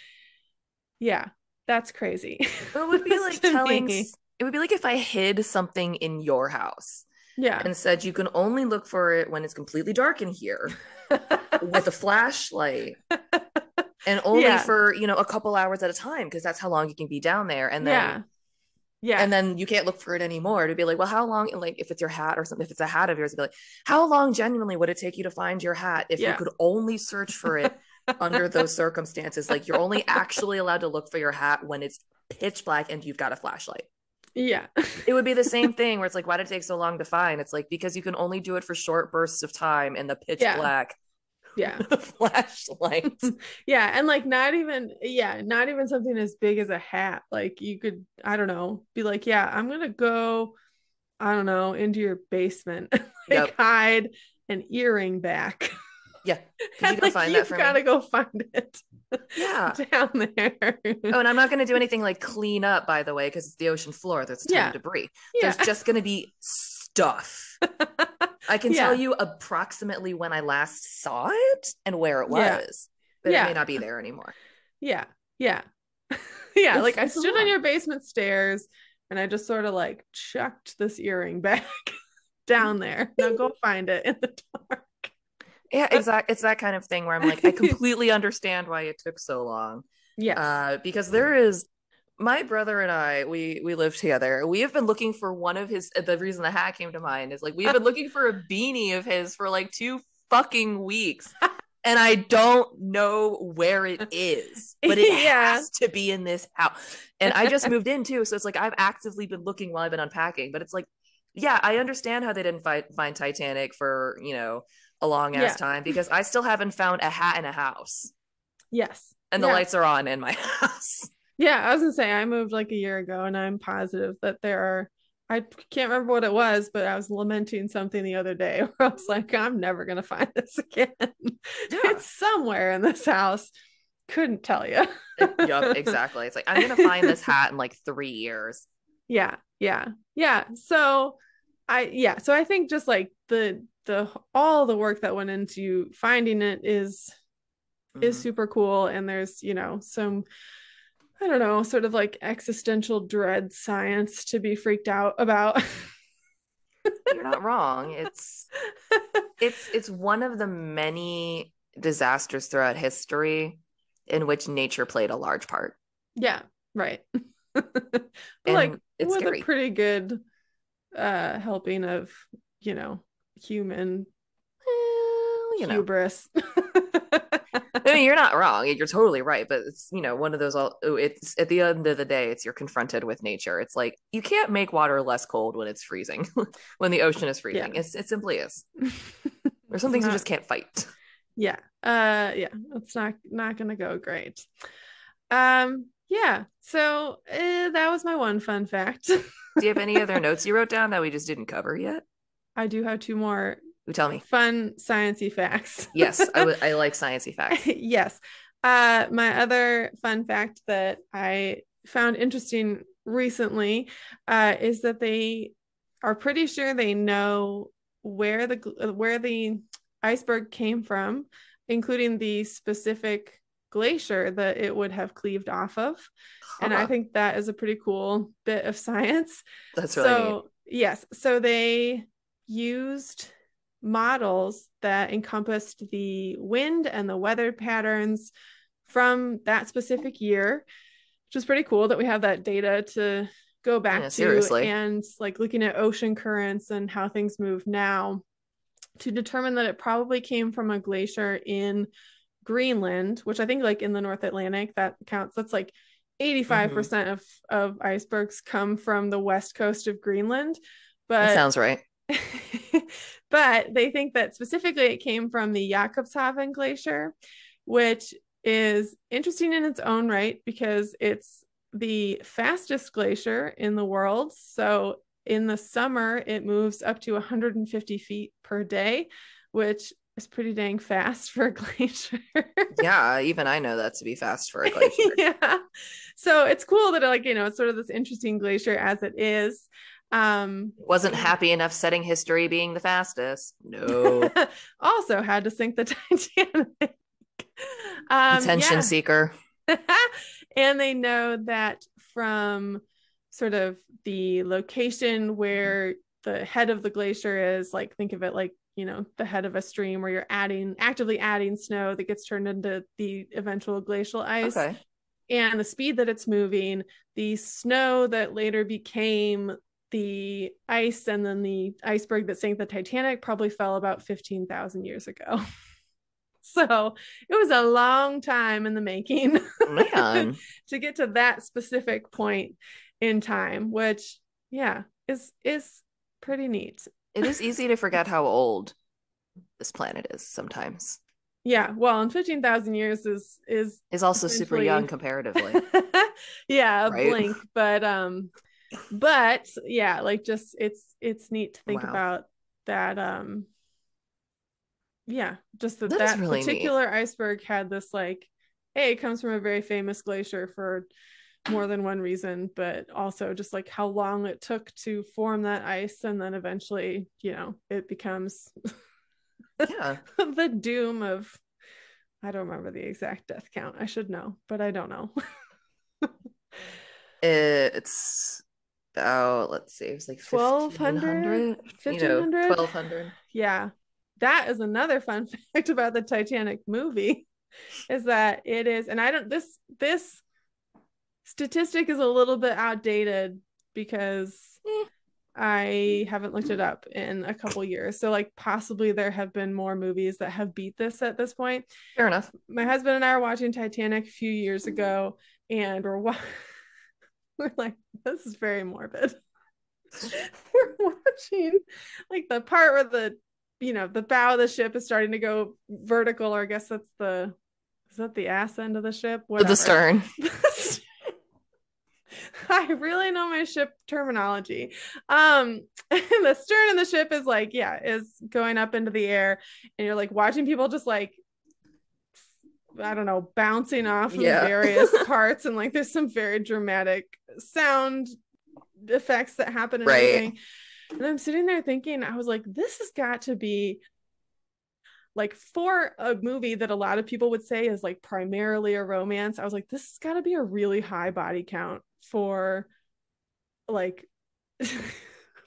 crazy. It would be like it would be like if I hid something in your house. Yeah. And said you can only look for it when it's completely dark in here with a flashlight. And only for, a couple hours at a time, because that's how long you can be down there. And then and then you can't look for it anymore. To be like, well, how long, like if it's your hat or something, if it's a hat of yours, it'd be like, how long genuinely would it take you to find your hat if you could only search for it under those circumstances? Like you're only actually allowed to look for your hat when it's pitch black and you've got a flashlight. Yeah. It would be the same thing where it's like, why did it take so long to find? It's like, because you can only do it for short bursts of time in the pitch black. Yeah. Flashlight. Yeah. And like not even something as big as a hat. Like you could, I don't know, be like, yeah, I'm gonna go, I don't know, into your basement, hide an earring back. Yeah. And you gotta go find it. Yeah. Down there. Oh, and I'm not gonna do anything like clean up, by the way, because it's the ocean floor. There's a ton of debris. There's just gonna be stuff. I can tell you approximately when I last saw it and where it was, but it may not be there anymore. Yeah. Like I stood on your basement stairs and I just sort of like chucked this earring back down there. Now go find it in the dark. Yeah, exactly. It's that kind of thing where I'm like, I completely understand why it took so long. Yes. Because there is my brother and I, we live together. We have been looking for one of his. The reason the hat came to mind is like we've been looking for a beanie of his for like 2 fucking weeks, and I don't know where it is, but it Yeah. has to be in this house. And I just moved in too, so it's like I've actively been looking while I've been unpacking. But it's like, yeah, I understand how they didn't find Titanic for a long ass Yeah. time because I still haven't found a hat in a house, Yes. and the Yeah. lights are on in my house. Yeah. I was gonna say I moved like a year ago, and I'm positive that there are. I can't remember what it was, but I was lamenting something the other day where I was like, I'm never gonna find this again. Yeah. It's somewhere in this house. Couldn't tell you. Yup, exactly. It's like I'm gonna find this hat in like 3 years. Yeah, yeah, yeah. So so I think just like the all the work that went into finding it is Mhm. super cool. And there's, some, I don't know, sort of like existential dread science to be freaked out about. You're not wrong. It's one of the many disasters throughout history in which nature played a large part. Yeah, right. But like And it's with a scary. pretty good helping of, you know, human Well. hubris. I mean, you're not wrong. You're totally right. But it's, one of those, it's at the end of the day, it's you're confronted with nature. It's like, you can't make water less cold when it's freezing, when the ocean is Yeah. freezing. It simply is. There's some It's things you not, just can't fight. yeah. Yeah, it's not gonna go great. Yeah. So that was my one fun fact. Do you have any other notes you wrote down that we just didn't cover yet? I do have two more Who tell me? fun sciencey facts. Yes, I like sciencey facts. Yes. My other fun fact that I found interesting recently is that they are pretty sure they know where the iceberg came from, including the specific glacier that it would have cleaved off of. And I Huh. think that is a pretty cool bit of science. That's really neat. So, yes, so they used models that encompassed the wind and the weather patterns from that specific year, which is pretty cool that we have that data to go back Yeah, to, seriously. and like looking at ocean currents and how things move now to determine that it probably came from a glacier in Greenland, which I think like in the North Atlantic that counts. That's like Hmm. 85% of icebergs come from the west coast of Greenland. That But sounds right. but they think that specifically it came from the Jakobshavn Glacier, which is interesting in its own right because it's the fastest glacier in the world. So in the summer, it moves up to 150 feet per day, which is pretty dang fast for a glacier. Yeah, even I know that to be fast for a glacier. Yeah. So it's cool that it's sort of this interesting glacier as it is. Wasn't And happy enough setting history being the fastest. No. also had to sink the Titanic. Attention Yeah. seeker. And they know that from sort of the location where the head of the glacier is, like think of it like, the head of a stream where you're actively adding snow that gets turned into the eventual glacial ice, Okay. and the speed that it's moving, the snow that later became the ice and then the iceberg that sank the Titanic probably fell about 15,000 years ago. So it was a long time in the making Man, to get to that specific point in time, which, yeah, is pretty neat. it is easy to forget how old this planet is sometimes. Yeah, well, and 15,000 years is Is also super young essentially comparatively, yeah, a right? blink, but yeah, like just it's neat to think Wow. about that. Yeah, just that That is that really neat. particular iceberg had this like, hey, it comes from a very famous glacier for more than one reason, but also just like how long it took to form that ice, and then eventually, it becomes Yeah. the doom of, I don't remember the exact death count. I should know, but I don't know. It's about, let's see, it was like 1200, 1500, 1500. 1200. Yeah, that is another fun fact about the Titanic movie, is that it is, and I don't, this statistic is a little bit outdated because Eh, I haven't looked it up in a couple years. So like possibly there have been more movies that have beat this at this point. fair enough. My husband and I were watching Titanic a few years ago, and we're like, this is very morbid. We're watching like the part where the bow of the ship is starting to go vertical, or I guess that's is that the ass end of the ship? Whatever. The stern. I really know my ship terminology. The stern of the ship is like, is going up into the air, and you're like watching people just like, I don't know, bouncing off of various parts, and like there's some very dramatic sound effects that happen and everything. And I'm sitting there thinking, I was like, this has got to be like, for a movie that a lot of people would say is like primarily a romance, I was like, this has got to be a really high body count for like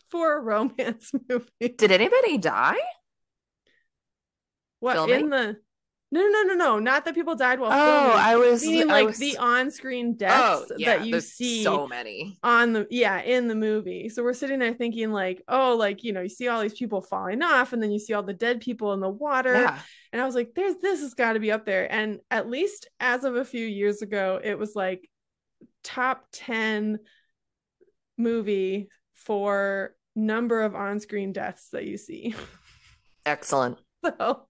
for a romance movie. Did anybody die? What Filming? in the no, not that people died while filming. I was meaning like the on-screen deaths that you see so many in the movie. So we're sitting there thinking like, oh, like, you see all these people falling off, and then you see all the dead people in the water. And I was like, this has got to be up there. And at least as of a few years ago, it was like top 10 movie for number of on-screen deaths that you see. Excellent. So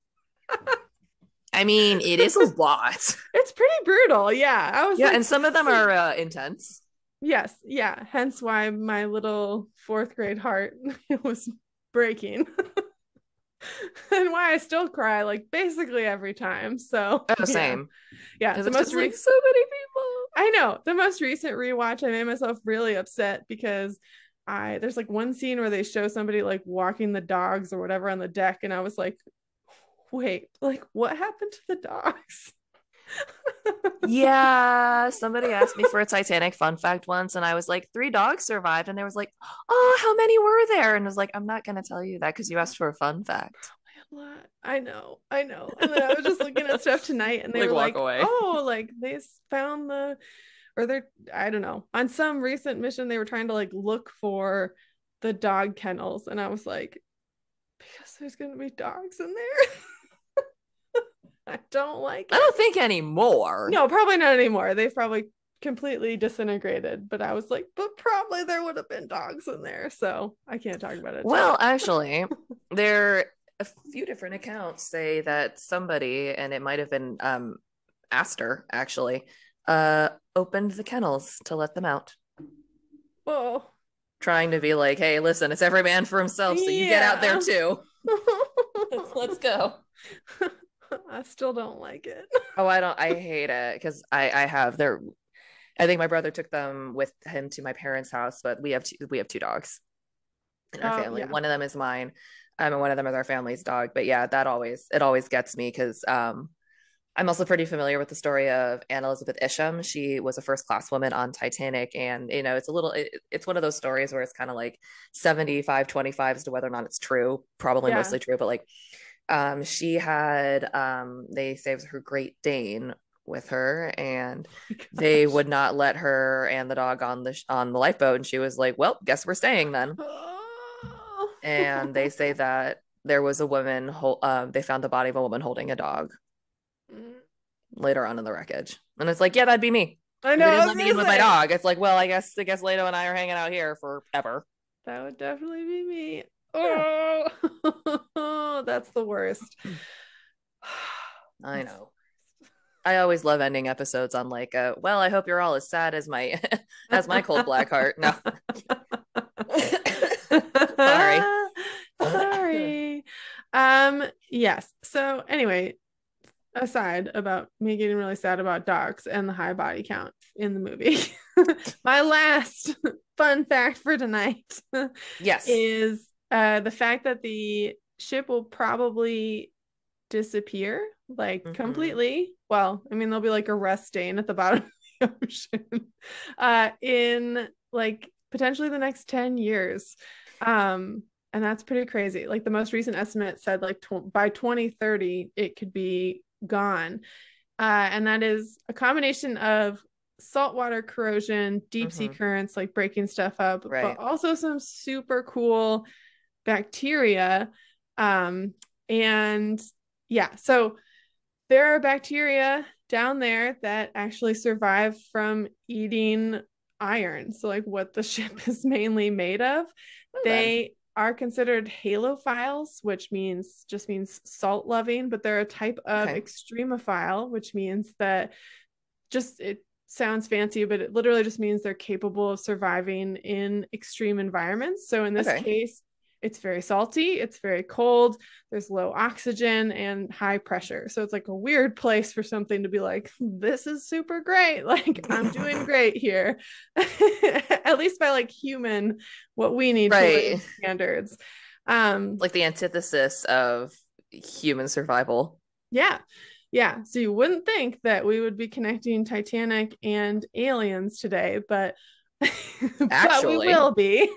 I mean, it is a lot. It's pretty brutal. Yeah. I was and some of them are intense. Yes. Yeah. Hence why my little 4th grade heart was breaking. And why I still cry like basically every time. So same. Yeah. The most like so many people. I know. The most recent rewatch, I made myself really upset because there's like one scene where they show somebody like walking the dogs or whatever on the deck, and I was like, wait, like what happened to the dogs? Yeah, somebody asked me for a Titanic fun fact once, and I was like, 3 dogs survived, and they was like, oh, how many were there? And I was like, I'm not gonna tell you that because you asked for a fun fact. I know. And then I was just looking at stuff tonight, and they like, were like, away. Oh, like they found they're, I don't know, on some recent mission they were trying to like look for the dog kennels, and I was like, because there's gonna be dogs in there. I don't like it. I don't think anymore. No, probably not anymore. They've probably completely disintegrated, but I was like, but probably there would have been dogs in there, so I can't talk about it. Well, actually, there a few different accounts say that somebody, and it might have been Astor actually, opened the kennels to let them out. Oh, trying to be like, hey, listen, it's every man for himself, so you get out there too. Let's go. I still don't like it. I hate it because I think my brother took them with him to my parents' house, but we have two dogs in our family. Yeah. One of them is mine, and one of them is our family's dog. But yeah, it always gets me because I'm also pretty familiar with the story of Anne Elizabeth Isham. She was a first-class woman on Titanic, and it's one of those stories where it's kind of like 75-25 as to whether or not it's true. Probably mostly true, but like she had they say it was her Great Dane with her, and they would not let her and the dog on the lifeboat, and she was like, well, guess we're staying then. And they say that there was a woman they found the body of a woman holding a dog later on in the wreckage, and it's like, yeah, that'd be me. I know. They didn't let me in with my dog. It's like, well, I guess Leto and I are hanging out here forever. That would definitely be me. Oh, yeah. That's the worst. I know. I always love ending episodes on like, well, I hope you're all as sad as my cold black heart. No. Sorry. Yes. So anyway, aside about me getting really sad about dogs and the high body count in the movie, my last fun fact for tonight is the fact that the ship will probably disappear completely. Well, I mean, there'll be like a rust stain at the bottom of the ocean in like potentially the next 10 years. And that's pretty crazy. Like the most recent estimate said like by 2030 it could be gone. And that is a combination of saltwater corrosion, deep sea Mm-hmm. currents, like breaking stuff up, but Right. also some super cool bacteria. And yeah, so there are bacteria down there that actually survive from eating iron. So, like what the ship is mainly made of, Well then. they are considered halophiles, which means salt loving, but they're a type of Okay. extremophile, which means that just it sounds fancy, but it literally just means they're capable of surviving in extreme environments. So in this Okay. case, it's very salty, it's very cold, there's low oxygen and high pressure. So it's like a weird place for something to be like, this is super great. Like, I'm doing great here. At least by like human, what we need to live Right. standards. Like the antithesis of human survival. Yeah. Yeah. So you wouldn't think that we would be connecting Titanic and aliens today, but but we Actually. will be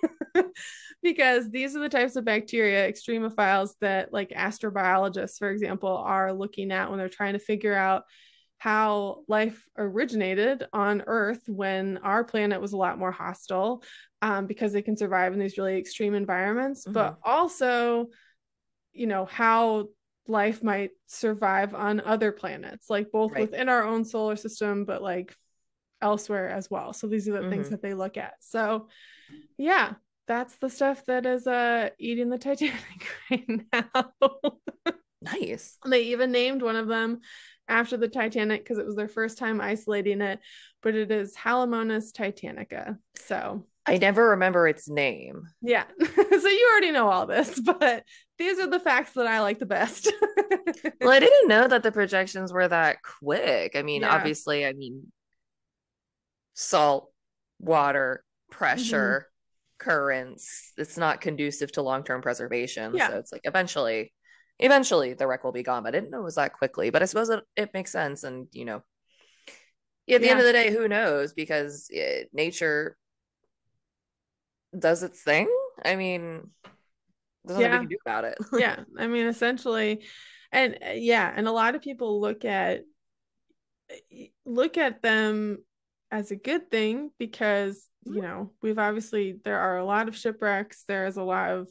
because these are the types of bacteria, extremophiles, that like astrobiologists, for example, are looking at when they're trying to figure out how life originated on Earth when our planet was a lot more hostile, because they can survive in these really extreme environments, Mm-hmm. but also how life might survive on other planets, like both Right. within our own solar system, but like elsewhere as well. So these are the things Mm-hmm. that they look at. So yeah, that's the stuff that is eating the Titanic right now. Nice. They even named one of them after the Titanic because it was their first time isolating it, but it is Halomonas titanica. So I never remember its name. yeah. So you already know all this, but these are the facts that I like the best. Well, I didn't know that the projections were that quick. I mean, Yeah. obviously, salt, water, Hmm. pressure, currents, it's not conducive to long-term preservation. So Yeah. it's like eventually the wreck will be gone. But I didn't know it was that quickly. But I suppose it makes sense. And, yeah, at the end Yeah. of the day, who knows? Because nature does its thing. I mean, there's nothing we Yeah. can do about it. Yeah. I mean, essentially, and yeah, and a lot of people look at them as a good thing because, we've obviously there are a lot of shipwrecks, there's a lot of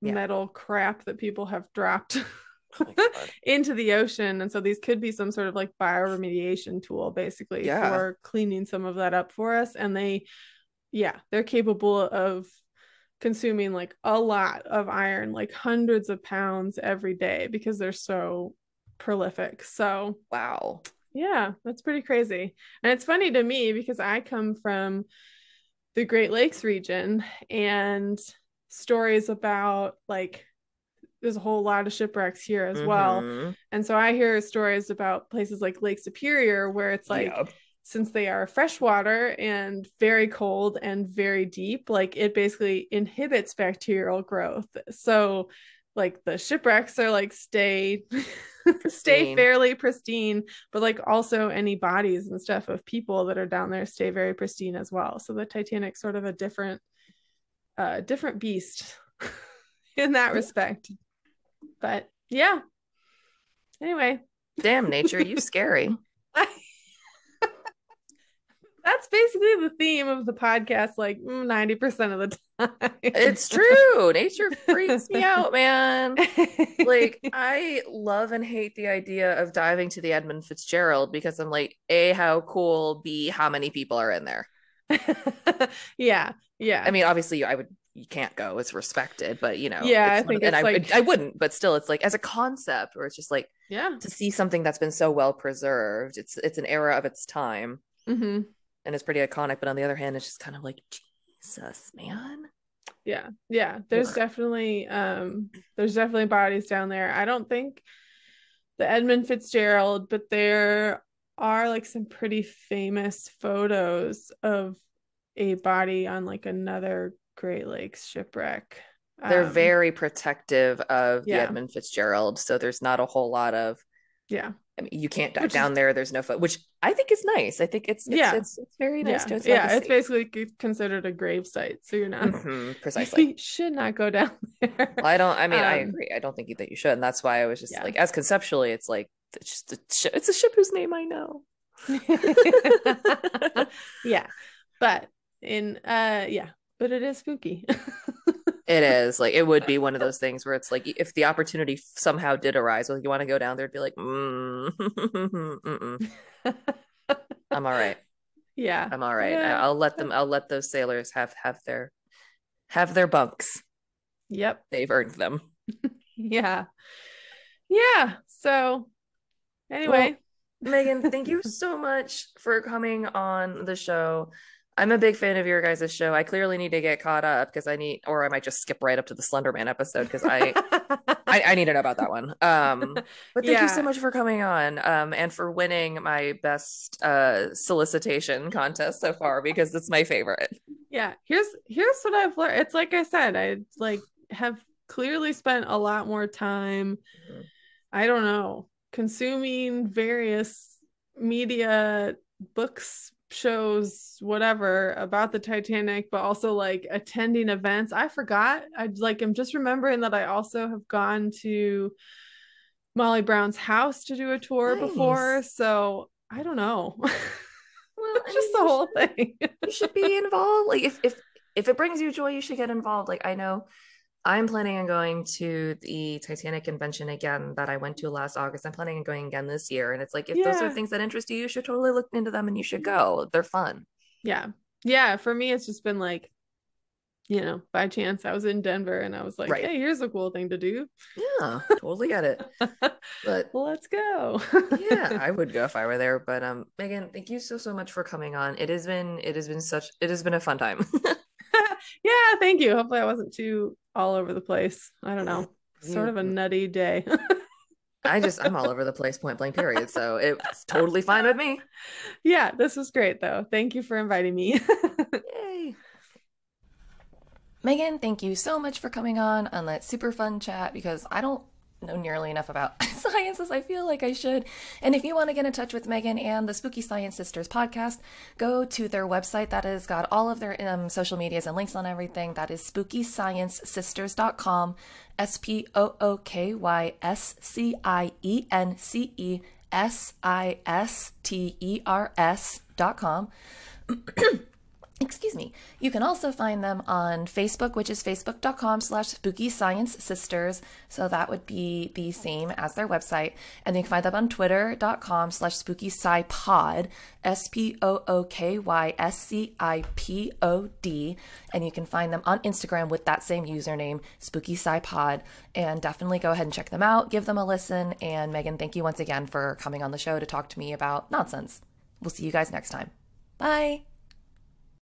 Yeah. metal crap that people have dropped Oh my God. into the ocean. And so these could be some sort of like bioremediation tool basically Yeah. for cleaning some of that up for us. And they're capable of consuming like a lot of iron, like hundreds of pounds every day because they're so prolific. So Wow. yeah, that's pretty crazy. And it's funny to me because I come from the Great Lakes region, and stories about like there's a whole lot of shipwrecks here as well. Mm-hmm. And so I hear stories about places like Lake Superior where it's like, Yep. since they are freshwater and very cold and very deep, like it basically inhibits bacterial growth. So like the shipwrecks are like stay Pristine. fairly pristine, but like also any bodies and stuff of people that are down there stay very pristine as well. So the Titanic's sort of a different beast in that respect. But yeah, anyway. Damn, nature, you scary. That's basically the theme of the podcast, like 90% of the time. It's true. Nature freaks me out, man. Like, I love and hate the idea of diving to the Edmund Fitzgerald because I'm like, A, how cool, B, how many people are in there? Yeah, I yeah. mean, obviously, you can't go, it's respected, but Yeah, I it's one of, think and it's like, I wouldn't, but still, it's like as a concept, where it's just like yeah. to see something that's been so well preserved. It's an era of its time Hmm. and it's pretty iconic, but on the other hand, it's just kind of like, Jesus, man. Yeah, yeah. Ugh. There's definitely bodies down there. I don't think the Edmund Fitzgerald, but there are like some pretty famous photos of a body on like another Great Lakes shipwreck. They're Um, very protective of the yeah, Edmund Fitzgerald, so there's not a whole lot of. yeah. I mean, you can't dive Which is down there. There's no foot, which I think is nice. I think yeah, it's very nice yeah, to its yeah. It's legacy. basically considered a grave site, so you're not Precisely. you should not go down there. Well, I don't. I mean, I Um, agree. I don't think that you should, and that's why I was just yeah. like, as conceptually, it's like it's just it's a ship whose name I know. Yeah. But but it is spooky. It is like it would be one of those things where it's like if the opportunity somehow did arise, like you want to go down there, it'd be like, I'm all right. Yeah. I'm all right. I'll let them. I'll let those sailors have their bunks. Yep. They've earned them. Yeah. Yeah. So Well, anyway. Megan, thank you so much for coming on the show. I'm a big fan of your guys' show. I clearly need to get caught up because I need, or I might just skip right up to the Slender Man episode because I need to know about that one. But thank you so Yeah. much for coming on, and for winning my best solicitation contest so far because it's my favorite. Yeah. Here's what I've learned. It's like I said, I like have clearly spent a lot more time, Mhm. I don't know, consuming various media, books, shows, whatever about the Titanic, but also like attending events. I forgot. I'm just remembering that I also have gone to Molly Brown's house to do a tour before. Nice. So I don't know. Well, I Just mean, the whole thing. you should be involved. Like if it brings you joy, you should get involved. Like I know I'm planning on going to the Titanic convention again that I went to last August. I'm planning on going again this year. And it's like if those are Yeah. things that interest you, you should totally look into them and you should go. They're fun. Yeah. Yeah. For me, it's just been like, by chance I was in Denver and I was like, Right. hey, here's a cool thing to do. Yeah, totally get it. But Let's go. yeah, I would go if I were there. But Megan, thank you so much for coming on. It has been a fun time. Yeah, thank you. Hopefully I wasn't too all over the place. I don't know. Sort You of a nutty day. I'm all over the place, point blank, period. So it's totally fine with me. Yeah, this was great though. Thank you for inviting me. Yay. Megan, thank you so much for coming on that super fun chat because I don't know nearly enough about science as I feel like I should. And if you want to get in touch with Megan and the Spooky Science Sisters podcast, go to their website that has got all of their social medias and links on everything. That is spookysciencesisters.com, SPOOKYSCIENCESISTERS.com. Excuse me. You can also find them on Facebook, which is facebook.com/spooky science sisters. So that would be the same as their website. And you can find them on twitter.com/spooky scipod, SPOOKYSCIPOD. And you can find them on Instagram with that same username, spooky scipod. And definitely go ahead and check them out, give them a listen. And Megan, thank you once again for coming on the show to talk to me about nonsense. We'll see you guys next time. Bye.